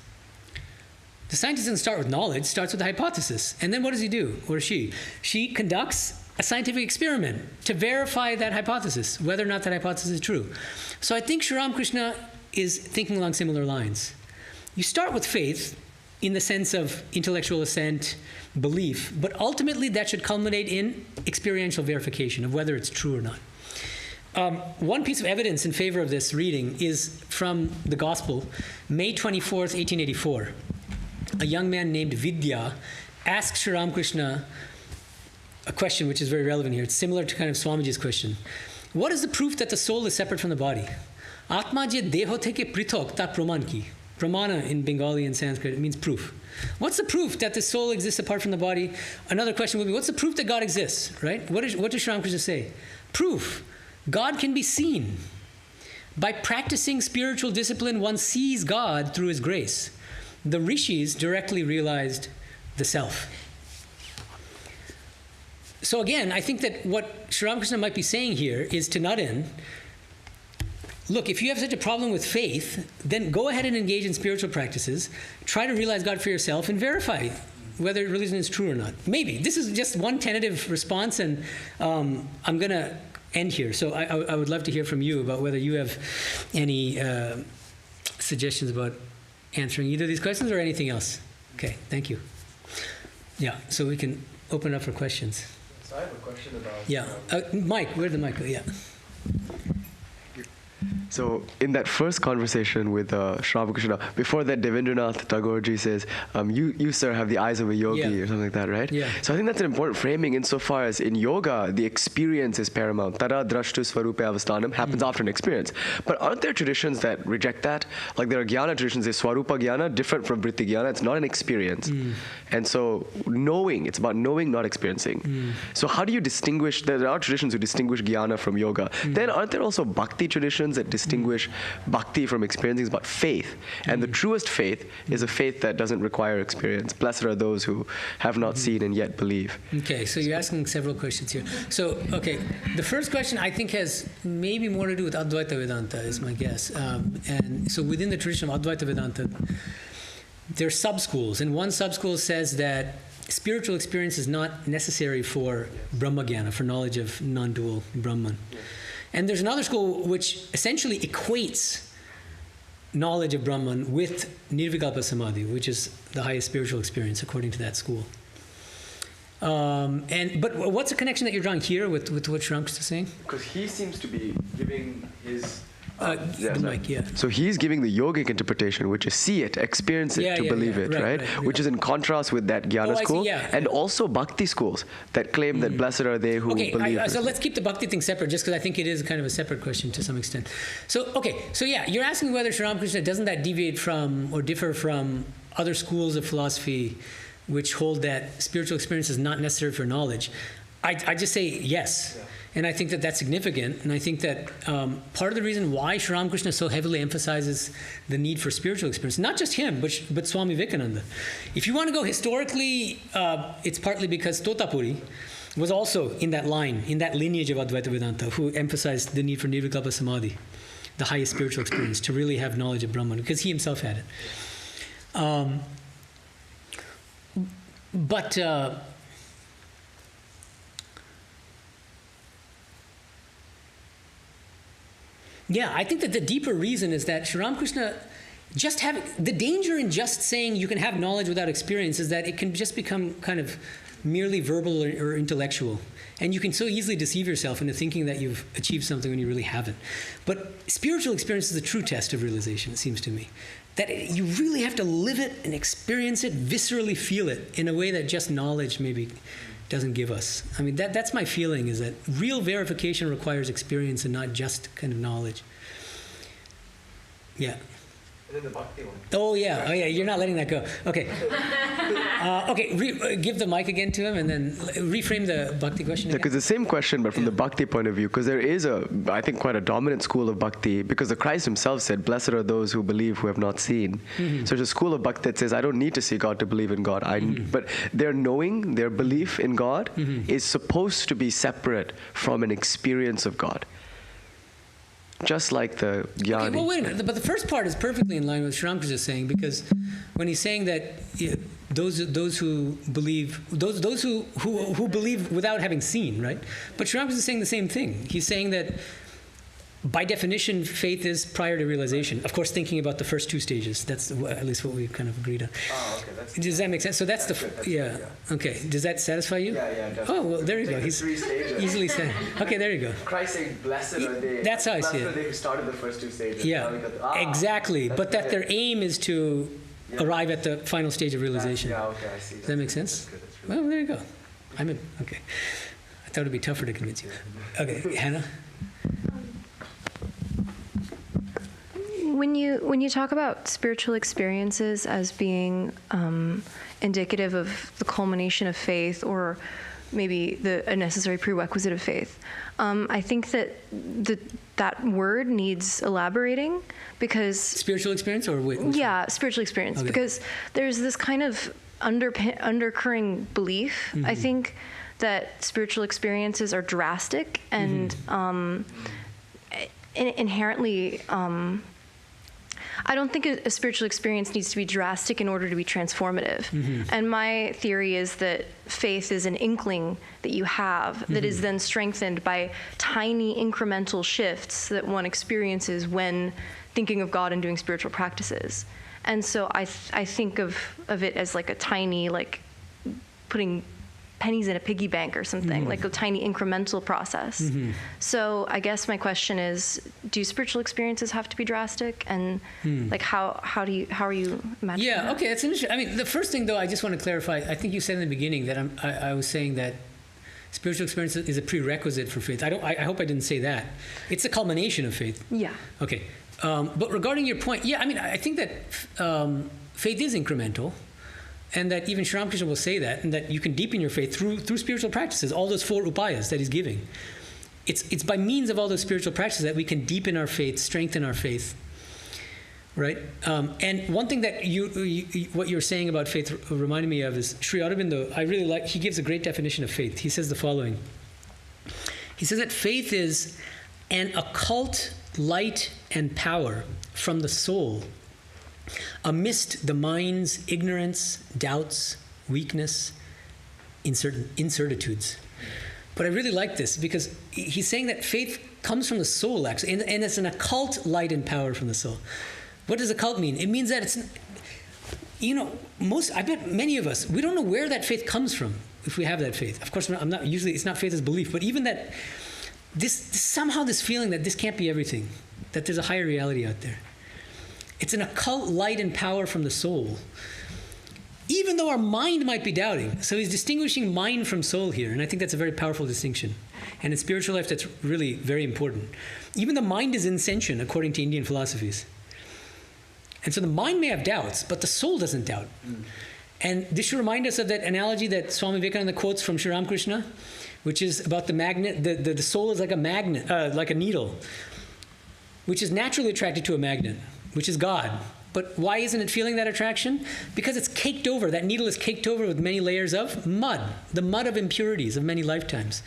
S1: The scientist doesn't start with knowledge, starts with a hypothesis. And then what does he do, or she? She conducts a scientific experiment to verify that hypothesis, whether or not that hypothesis is true. So I think Sri Ramakrishna is thinking along similar lines. You start with faith, in the sense of intellectual assent, belief, but ultimately that should culminate in experiential verification of whether it's true or not. One piece of evidence in favor of this reading is from the Gospel, May 24th, 1884. A young man named Vidya asks Sri Ramakrishna a question which is very relevant here. It's similar to kind of Swamiji's question. What is the proof that the soul is separate from the body? Atma je deho theke prithok ta praman ki. Pramana in Bengali and Sanskrit, it means proof. What's the proof that the soul exists apart from the body? Another question would be, what's the proof that God exists, right? What does Sri Ramakrishna say? Proof. God can be seen. By practicing spiritual discipline, one sees God through his grace. The rishis directly realized the self. So again, I think that what Sri Ramakrishna might be saying here is to Naren, look, if you have such a problem with faith, then go ahead and engage in spiritual practices, try to realize God for yourself, and verify whether religion is true or not. Maybe. This is just one tentative response, and I'm going to end here. So I would love to hear from you about whether you have any suggestions about answering either of these questions or anything else. Okay, thank you. Yeah, so we can open up for questions.
S2: So I have a question about...
S1: Yeah, Mike, where's the mic? Yeah.
S4: So in that first conversation with Sri Ramakrishna, before that Devendranath Tagoreji says, you sir have the eyes of a yogi, or something like that, right?
S1: Yeah.
S4: So I think that's an important framing insofar as in yoga, the experience is paramount. Tara drashtu swarupe avasthanam happens after an experience. But aren't there traditions that reject that? Like there are jnana traditions, there's swarupa jnana, different from vritti jnana. It's not an experience. And so knowing, it's about knowing, not experiencing. So how do you distinguish, there are traditions who distinguish jnana from yoga. Then aren't there also bhakti traditions that distinguish bhakti from experiencing? Is about faith. And the truest faith is a faith that doesn't require experience. Blessed are those who have not seen and yet believe.
S1: Okay, so you're asking several questions here. So, okay, the first question I think has maybe more to do with Advaita Vedanta, is my guess. And so within the tradition of Advaita Vedanta, there are sub-schools. And one sub-school says that spiritual experience is not necessary for Brahmajnana, for knowledge of non-dual Brahman. And there's another school which essentially equates knowledge of Brahman with Nirvikalpa Samadhi, which is the highest spiritual experience according to that school. But what's the connection that you're drawing here with what Sri Ramakrishna is saying?
S4: Because he seems to be giving his...
S1: the mic, yeah.
S4: So he's giving the yogic interpretation, which is see it, experience it, to believe it, right? Which is in contrast with that jnana school. And also bhakti schools that claim that blessed are they who believe.
S1: So let's keep the bhakti thing separate, just because I think it is kind of a separate question to some extent. So, you're asking whether Sri Ramakrishna, doesn't that deviate from or differ from other schools of philosophy which hold that spiritual experience is not necessary for knowledge? I just say yes. Yeah. And I think that that's significant. And I think that part of the reason why Sri Ramakrishna so heavily emphasizes the need for spiritual experience, not just him, but Swami Vivekananda. If you want to go historically, it's partly because Totapuri was also in that line, in that lineage of Advaita Vedanta, who emphasized the need for Nirvikalpa Samadhi, the highest spiritual experience, to really have knowledge of Brahman, because he himself had it. Yeah, I think that the deeper reason is that Sri Ramakrishna just having the danger in just saying you can have knowledge without experience is that it can just become kind of merely verbal or intellectual. And you can so easily deceive yourself into thinking that you've achieved something when you really haven't. But spiritual experience is the true test of realization, it seems to me. That you really have to live it and experience it, viscerally feel it, in a way that just knowledge maybe doesn't give us. I mean, that's my feeling, is that real verification requires experience and not just kind of knowledge. Yeah.
S2: And then the bhakti one.
S1: Oh yeah, you're not letting that go. Okay. Give the mic again to him and then reframe the bhakti question again.
S4: Because the same question, but from the bhakti point of view, because there is I think, quite a dominant school of bhakti, because the Christ himself said, blessed are those who believe who have not seen. So there's a school of bhakti that says, I don't need to see God to believe in God. But their knowing, their belief in God is supposed to be separate from an experience of God. Just like the jnani.
S1: Okay, well, wait a minute. But the first part is perfectly in line with what Sri Ramakrishna is saying, because when he's saying that those who believe, those who believe without having seen, right? But Sri Ramakrishna is saying the same thing. He's saying that by definition, faith is prior to realization. Of course, thinking about the first two stages. That's at least what we've kind of agreed on.
S2: Oh, okay.
S1: Does that make sense? So that's
S2: good,
S1: yeah.
S2: good,
S1: Okay. Does that satisfy you?
S2: Yeah, definitely.
S1: Oh, well, there you go.
S2: Like
S1: He's
S2: the 3 stages.
S1: easily said. Okay, there you go.
S2: Christ saying, blessed are they.
S1: That's how I see it.
S2: Blessed are they who started the first 2 stages.
S1: Yeah, exactly. But that their
S2: their
S1: aim is to arrive at the final stage of realization.
S2: Yeah, okay, I see.
S1: Does that make sense?
S2: That's good. That's really
S1: Well, there you go. I'm in. Okay. I thought it'd be tougher to convince you. Okay, Hannah.
S5: When you talk about spiritual experiences as being indicative of the culmination of faith, or maybe a necessary prerequisite of faith, I think that that word needs elaborating, because
S1: Spiritual experience or
S5: yeah, spiritual experience,
S1: Okay.
S5: because there's this kind of undercurring belief. I think that spiritual experiences are drastic and inherently. I don't think a spiritual experience needs to be drastic in order to be transformative. And my theory is that faith is an inkling that you have that is then strengthened by tiny incremental shifts that one experiences when thinking of God and doing spiritual practices. And so I think of it as like a tiny, like putting pennies in a piggy bank or something, like a tiny incremental process. So I guess my question is, do spiritual experiences have to be drastic? And like how are you imagining that?
S1: Okay, that's interesting. I mean, the first thing though, I just want to clarify. I think you said in the beginning that I was saying that spiritual experience is a prerequisite for faith. I hope I didn't say that. It's a culmination of faith.
S5: Yeah.
S1: Okay, but regarding your point, I mean, I think that faith is incremental. And that even Sri Ramakrishna will say that, and that you can deepen your faith through spiritual practices, all those 4 upayas that he's giving. It's by means of all those spiritual practices that we can deepen our faith, strengthen our faith, right? And one thing that what you're saying about faith reminded me of is Sri Aurobindo. I really like. He gives a great definition of faith. He says the following. He says that faith is an occult light and power from the soul, amidst the mind's ignorance, doubts, weakness, incertitudes. But I really like this because he's saying that faith comes from the soul, actually, and it's an occult light and power from the soul. What does occult mean? It means that it's, I bet many of us, we don't know where that faith comes from if we have that faith. Of course, I'm not usually, it's not faith as belief, but even that, somehow this feeling that this can't be everything, that there's a higher reality out there. It's an occult light and power from the soul, even though our mind might be doubting. So he's distinguishing mind from soul here, and I think that's a very powerful distinction. And in spiritual life, that's really very important. Even the mind is insentient, according to Indian philosophies. And so the mind may have doubts, but the soul doesn't doubt. And this should remind us of that analogy that Swami Vivekananda quotes from Sri Ramakrishna, which is about the magnet. The soul is like a magnet, like a needle, which is naturally attracted to a magnet, which is God. But why isn't it feeling that attraction? Because it's caked over. That needle is caked over with many layers of mud, the mud of impurities of many lifetimes.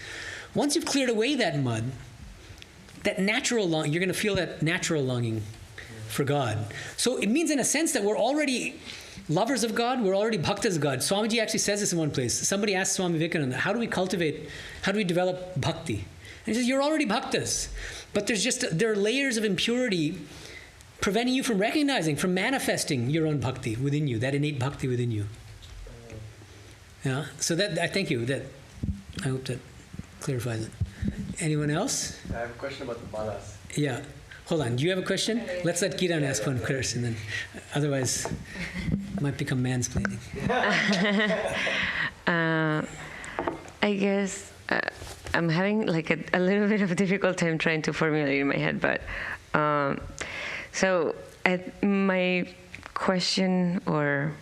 S1: Once you've cleared away that mud, that natural longing, you're going to feel that natural longing for God. So it means in a sense that we're already lovers of God, we're already bhaktas of God. Swamiji actually says this in one place. Somebody asked Swami Vivekananda, how do we develop bhakti? And he says, you're already bhaktas. But there are layers of impurity preventing you from recognizing, from manifesting your own bhakti within you, that innate bhakti within you. Yeah. So I thank you. I hope that clarifies it. Anyone else?
S2: I have a question about the malas.
S1: Yeah. Hold on. Do you have a question? Let's let Kiran ask one first, and then otherwise it might become mansplaining.
S3: I guess I'm having like a little bit of a difficult time trying to formulate in my head, but so my question or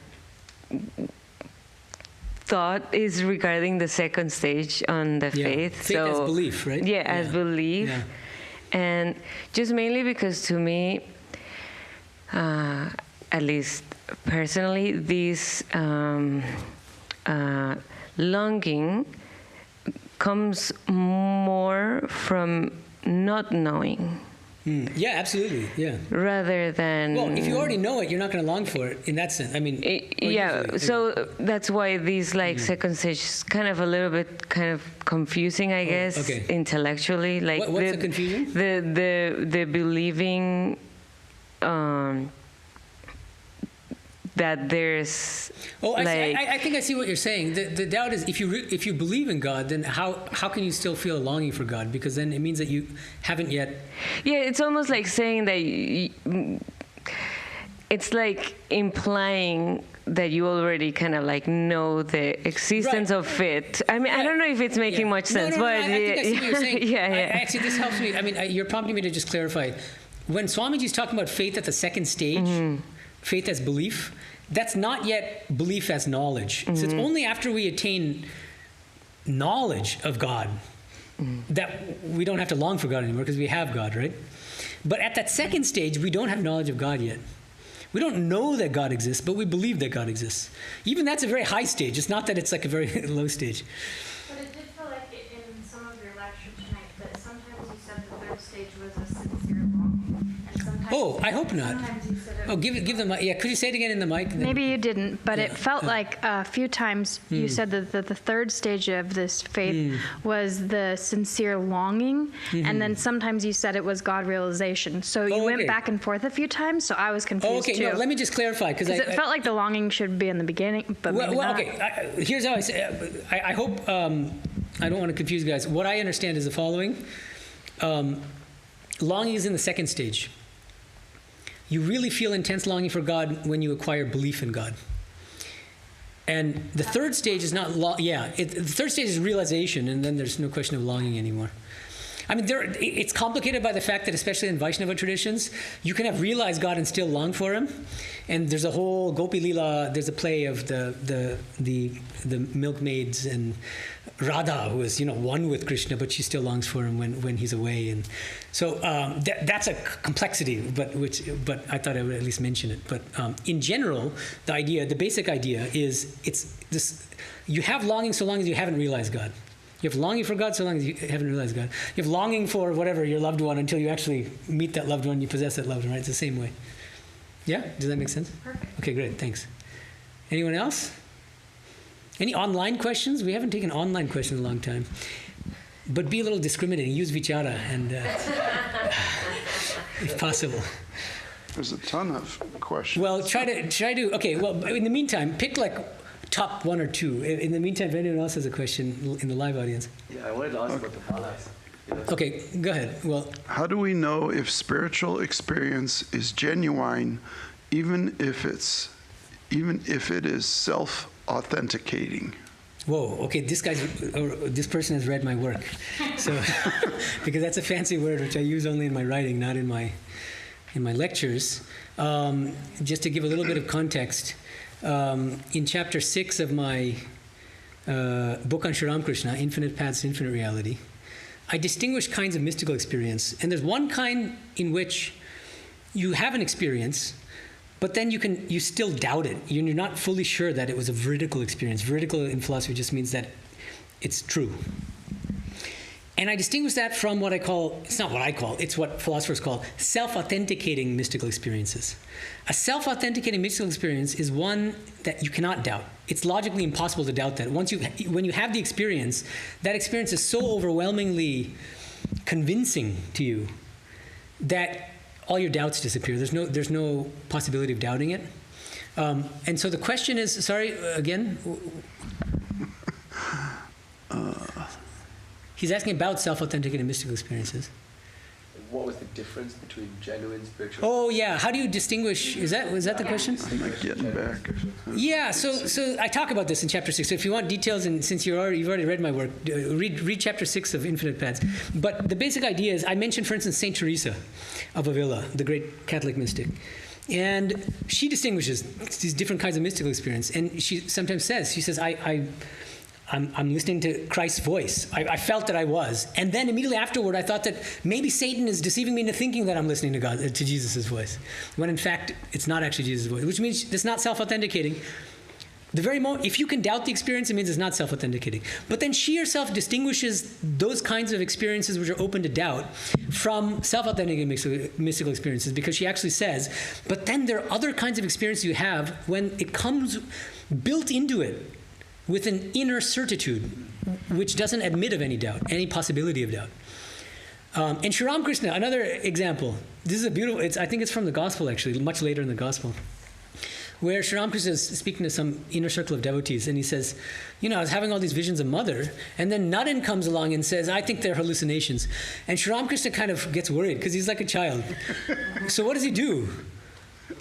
S3: thought is regarding the second stage on the faith.
S1: Faith as belief, right?
S3: Yeah, as belief.
S1: Yeah.
S3: And just mainly because to me, at least personally, this longing comes more from not knowing.
S1: Yeah, absolutely. Yeah.
S3: rather than.
S1: Well, if you already know it, you're not going to long for it in that sense. I mean,
S3: Yeah,
S1: usually.
S3: so that's why these like second stage is kind of a little bit kind of confusing, I guess,
S1: okay.
S3: intellectually. Like
S1: What's the confusion?
S3: The believing that there's
S1: I think I see what you're saying. The doubt is if you believe in God, then how can you still feel a longing for God? Because then it means that you haven't yet.
S3: Yeah, it's almost like saying that it's like implying that you already kind of like know the existence of it. I mean, I don't know if it's making much sense,
S1: No,
S3: but
S1: I think I see what you're saying.
S3: yeah.
S1: Actually, this helps me. I mean, you're prompting me to just clarify. When Swamiji's talking about faith at the second stage, faith as belief, that's not yet belief as knowledge. So it's only after we attain knowledge of God that we don't have to long for God anymore because we have God, right? But at that second stage, we don't have knowledge of God yet. We don't know that God exists, but we believe that God exists. Even that's a very high stage. It's not that it's like a very low stage.
S6: But it did feel like in some of your lecture tonight that sometimes you said the third stage was a sincere longing, and sometimes.
S1: I hope not.
S6: Sometimes you said it.
S1: Oh, give them. Yeah, could you say it again in the mic?
S7: Maybe you didn't, but it felt
S1: Yeah.
S7: like a few times you said that the third stage of this faith was the sincere longing, and then sometimes you said it was God realization. So you went
S1: okay.
S7: back and forth a few times, so I was confused
S1: Oh, okay.
S7: too.
S1: No, let me just clarify because
S7: Because it felt like the longing should be in the beginning, but maybe not.
S1: okay. Here's how I say. I hope I don't want to confuse you guys. What I understand is the following: longing is in the second stage. You really feel intense longing for God when you acquire belief in God. And the third stage is not the third stage is realization, and then there's no question of longing anymore. I mean, it's complicated by the fact that, especially in Vaishnava traditions, you can have realized God and still long for Him. And there's a whole Gopi Lila. There's a play of the milkmaids and Radha, who is one with Krishna, but she still longs for him when he's away. And so that's a complexity, but I thought I would at least mention it. But in general, the basic idea is it's this: you have longing so long as you haven't realized God. You have longing for God so long as you haven't realized God. You have longing for whatever, your loved one, until you actually meet that loved one, you possess that loved one, right? It's the same way. Yeah? Does that make sense?
S6: Perfect.
S1: Okay, great. Thanks. Anyone else? Any online questions? We haven't taken online questions in a long time. But be a little discriminating. Use vichara, and if possible.
S8: There's a ton of questions.
S1: Well, try to. Okay. Well, in the meantime, pick like top one or two. In the meantime, if anyone else has a question in the live audience.
S2: Yeah, I wanted to ask about the malas.
S1: Okay, go ahead. Well,
S8: How do we know if spiritual experience is genuine, even if it is self-authenticating?
S1: whoa. Okay, this person has read my work, so because that's a fancy word which I use only in my writing, not in my lectures. Just to give a little bit of context. In chapter 6 of my book on Sri Ramakrishna, Infinite Paths, Infinite Reality, I distinguish kinds of mystical experience. And there's one kind in which you have an experience, but then you still doubt it. You're not fully sure that it was a veridical experience. Veridical in philosophy just means that it's true. And I distinguish that from what I call, it's not what I call, it's what philosophers call self-authenticating mystical experiences. A self-authenticating mystical experience is one that you cannot doubt. It's logically impossible to doubt that. When you have the experience, that experience is so overwhelmingly convincing to you that all your doubts disappear. There's no possibility of doubting it. And so the question is, sorry, again? He's asking about self-authenticating mystical experiences.
S2: What was the difference between genuine spiritual?
S1: Oh yeah, how do you distinguish? Was that the question?
S8: I'm not getting back.
S1: Yeah, so I talk about this in chapter 6. So if you want details, and since you've already read my work, read chapter 6 of Infinite Paths. But the basic idea is, I mentioned, for instance, Saint Teresa of Avila, the great Catholic mystic. And she distinguishes these different kinds of mystical experience. And she sometimes says, I'm listening to Christ's voice. I felt that I was. And then immediately afterward, I thought that maybe Satan is deceiving me into thinking that I'm listening to to Jesus' voice, when in fact, it's not actually Jesus' voice, which means it's not self-authenticating. The very moment, if you can doubt the experience, it means it's not self-authenticating. But then she herself distinguishes those kinds of experiences which are open to doubt from self-authenticating mystical experiences, because she actually says, but then there are other kinds of experiences you have when it comes built into it with an inner certitude, which doesn't admit of any doubt, any possibility of doubt. And Sri Ramakrishna, another example. This is a beautiful, I think it's from the Gospel actually, much later in the Gospel, where Sri Ramakrishna is speaking to some inner circle of devotees, and he says, I was having all these visions of Mother, and then Nadan comes along and says, I think they're hallucinations. And Sri Ramakrishna kind of gets worried, because he's like a child. So what does he do?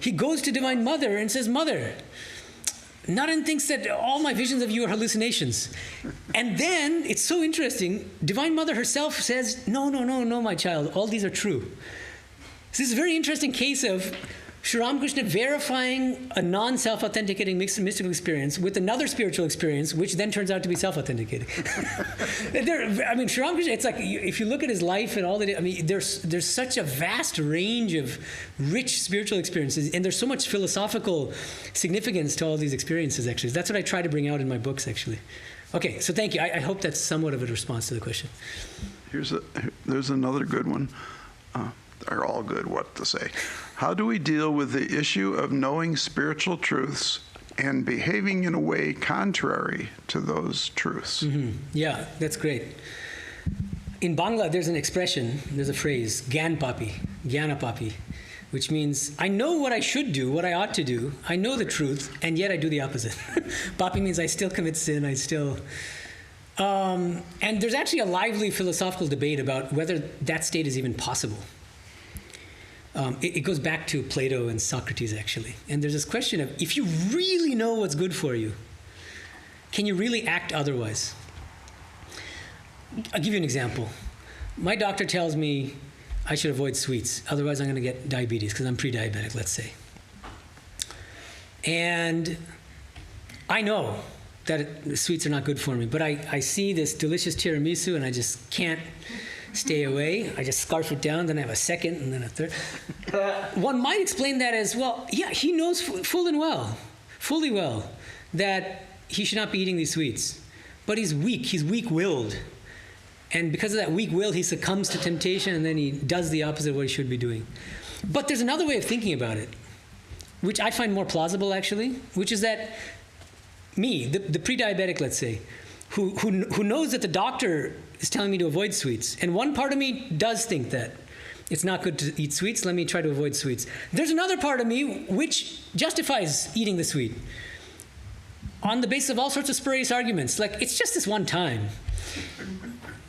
S1: He goes to Divine Mother and says, Mother, Nadan thinks that all my visions of you are hallucinations. And then, it's so interesting, Divine Mother herself says, no, my child, all these are true. So this is a very interesting case of Sri Ramakrishna verifying a non-self-authenticating mystical experience with another spiritual experience, which then turns out to be self-authenticating. Sri Ramakrishna, it's like, if you look at his life and all that, there's such a vast range of rich spiritual experiences, and there's so much philosophical significance to all these experiences, actually. That's what I try to bring out in my books, actually. Okay, so thank you. I hope that's somewhat of a response to the question.
S8: There's another good one. They're all good, what to say. How do we deal with the issue of knowing spiritual truths and behaving in a way contrary to those truths?
S1: Mm-hmm. Yeah, that's great. In Bangla, there's an expression, there's a phrase, Gyana Papi, which means, I know what I should do, what I ought to do, I know the truth, and yet I do the opposite. Papi means I still commit sin, and there's actually a lively philosophical debate about whether that state is even possible. It goes back to Plato and Socrates, actually. And there's this question of, if you really know what's good for you, can you really act otherwise? I'll give you an example. My doctor tells me I should avoid sweets, otherwise I'm going to get diabetes, because I'm pre-diabetic, let's say. And I know that sweets are not good for me, but I see this delicious tiramisu, and I just can't stay away. I just scarf it down, then I have a second, and then a third. One might explain that as, well, yeah, he knows fully well, that he should not be eating these sweets. But he's weak-willed. And because of that weak will, he succumbs to temptation, and then he does the opposite of what he should be doing. But there's another way of thinking about it, which I find more plausible, actually, which is that me, the pre-diabetic, let's say, who knows that the doctor is telling me to avoid sweets. And one part of me does think that it's not good to eat sweets, let me try to avoid sweets. There's another part of me which justifies eating the sweet on the basis of all sorts of spurious arguments. Like, it's just this one time.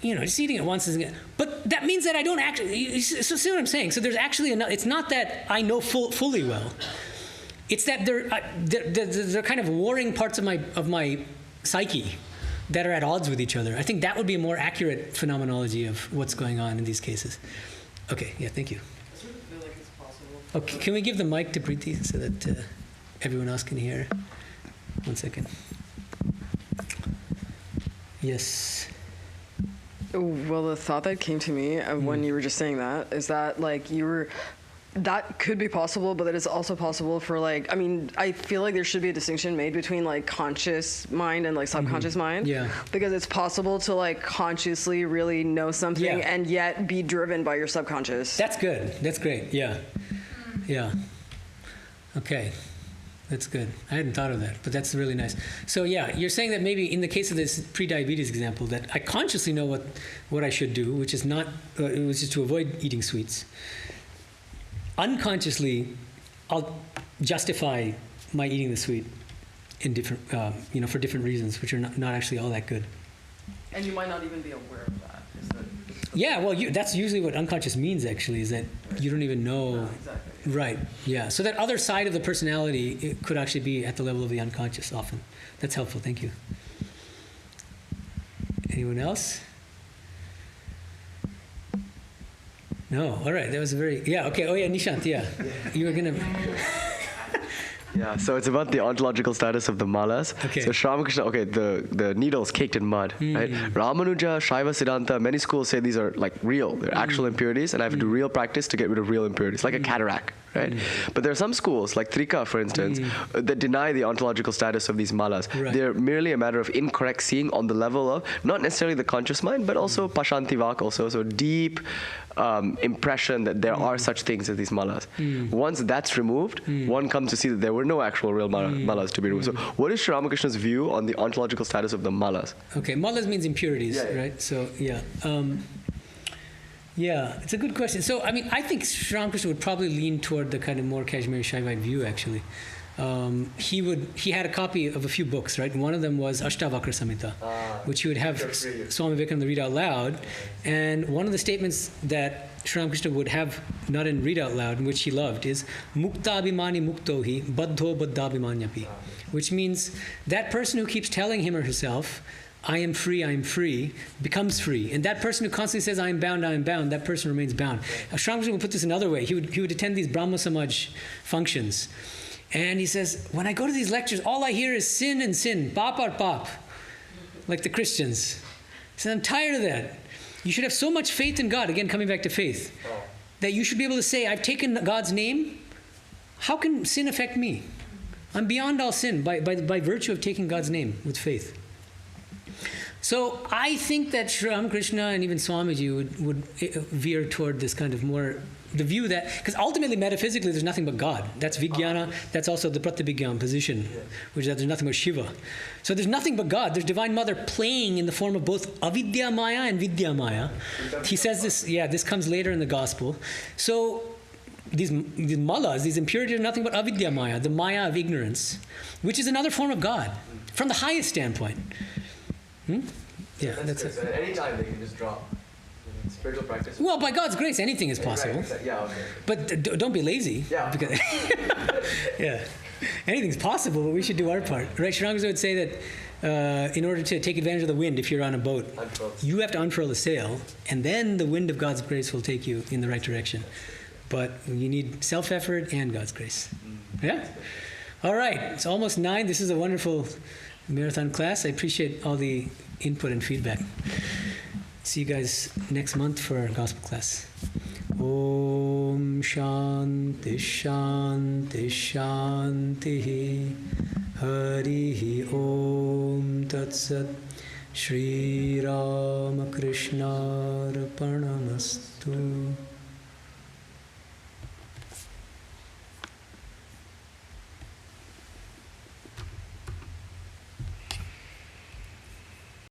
S1: Just eating it once isn't good. But that means that I don't actually, so see what I'm saying? So there's actually, it's not that I know fully well. It's that they're kind of warring parts of my psyche that are at odds with each other. I think that would be a more accurate phenomenology of what's going on in these cases. Okay, yeah, thank you.
S9: I sort of feel like it's possible.
S1: Okay, can we give the mic to Preeti so that everyone else can hear? 1 second. Yes.
S9: Well, the thought that came to me when you were just saying that is that, like, that could be possible, but that it's also possible for, like, I feel like there should be a distinction made between, like, conscious mind and, like, subconscious mind.
S1: Yeah.
S9: Because it's possible to, like, consciously really know something and yet be driven by your subconscious.
S1: That's good. That's great. Yeah. Yeah. Okay. That's good. I hadn't thought of that, but that's really nice. So yeah, you're saying that maybe in the case of this pre-diabetes example, that I consciously know what I should do, which is not, it was just to avoid eating sweets. Unconsciously, I'll justify my eating the sweet in different, for different reasons, which are not actually all that good.
S9: And you might not even be aware of that.
S1: Yeah, well, that's usually what unconscious means, actually, is that you don't even know.
S9: No, exactly.
S1: Right, yeah. So that other side of the personality, it could actually be at the level of the unconscious often. That's helpful, thank you. Anyone else? No, all right, that was a very, yeah, okay, oh yeah, Nishant, yeah. You were gonna,
S4: Yeah, so it's about the ontological status of the malas.
S1: Okay.
S4: So Sri Ramakrishna, the needles caked in mud, right? Ramanuja, Shaiva Siddhanta, many schools say these are like real, they're actual impurities, and I have to do real practice to get rid of real impurities, like a cataract, right? But there are some schools, like Trika, for instance, that deny the ontological status of these malas.
S1: Right.
S4: They're merely a matter of incorrect seeing on the level of not necessarily the conscious mind, but also pashantivak, also, so deep impression that there are such things as these malas. Once that's removed, one comes to see that there were no actual real malas to be removed. So what is Sri Ramakrishna's view on the ontological status of the malas?
S1: Okay, malas means impurities,
S4: Yeah, yeah.
S1: right? So, yeah. Yeah, it's a good question. So, I mean, I think Sri Ramakrishna would probably lean toward the kind of more Kashmiri Shaivite view, actually. He had a copy of a few books, right? One of them was Ashtavakra Samhita, which he would have Swami Vivekananda read out loud. And one of the statements that Sri Ramakrishna would have not in read out loud, which he loved, is Mukta Abhimani Muktohi Baddho Baddhabhimanyapi, which means that person who keeps telling him or herself, I am free, becomes free. And that person who constantly says, I am bound, that person remains bound. Sri Ramakrishna would put this another way. He would attend these Brahma Samaj functions. And he says, when I go to these lectures, all I hear is sin and sin, pap or pap, like the Christians. He says, I'm tired of that. You should have so much faith in God, again, coming back to faith, that you should be able to say, I've taken God's name. How can sin affect me? I'm beyond all sin by virtue of taking God's name with faith. So I think that Sri Ramakrishna and even Swamiji would veer toward this kind of more, the view that, because ultimately metaphysically there's nothing but God. That's Vijnana, that's also the Pratyabhijnana position, which is that there's nothing but Shiva. So there's nothing but God. There's Divine Mother playing in the form of both Avidya Maya and Vidya Maya. He says this, this comes later in the Gospel. So these malas, these impurities are nothing but Avidya Maya, the Maya of ignorance, which is another form of God, from the highest standpoint. Yeah, that's it.
S2: So at any time they can just drop. Spiritual practice.
S1: Well, by God's grace, anything is possible.
S2: Right, yeah, okay.
S1: But don't be lazy.
S2: Yeah.
S1: Because yeah, anything's possible, but we should do our part. Right? Sri Ramakrishna would say that in order to take advantage of the wind, if you're on a boat, you have to unfurl the sail, and then the wind of God's grace will take you in the right direction. But you need self-effort and God's grace. Yeah? All right, it's almost 9. This is a wonderful marathon class. I appreciate all the input and feedback. See you guys next month for our gospel class. Om Shanti Shanti Shanti Hari Om Tat Sat Sri Ramakrishna Arpanamastu.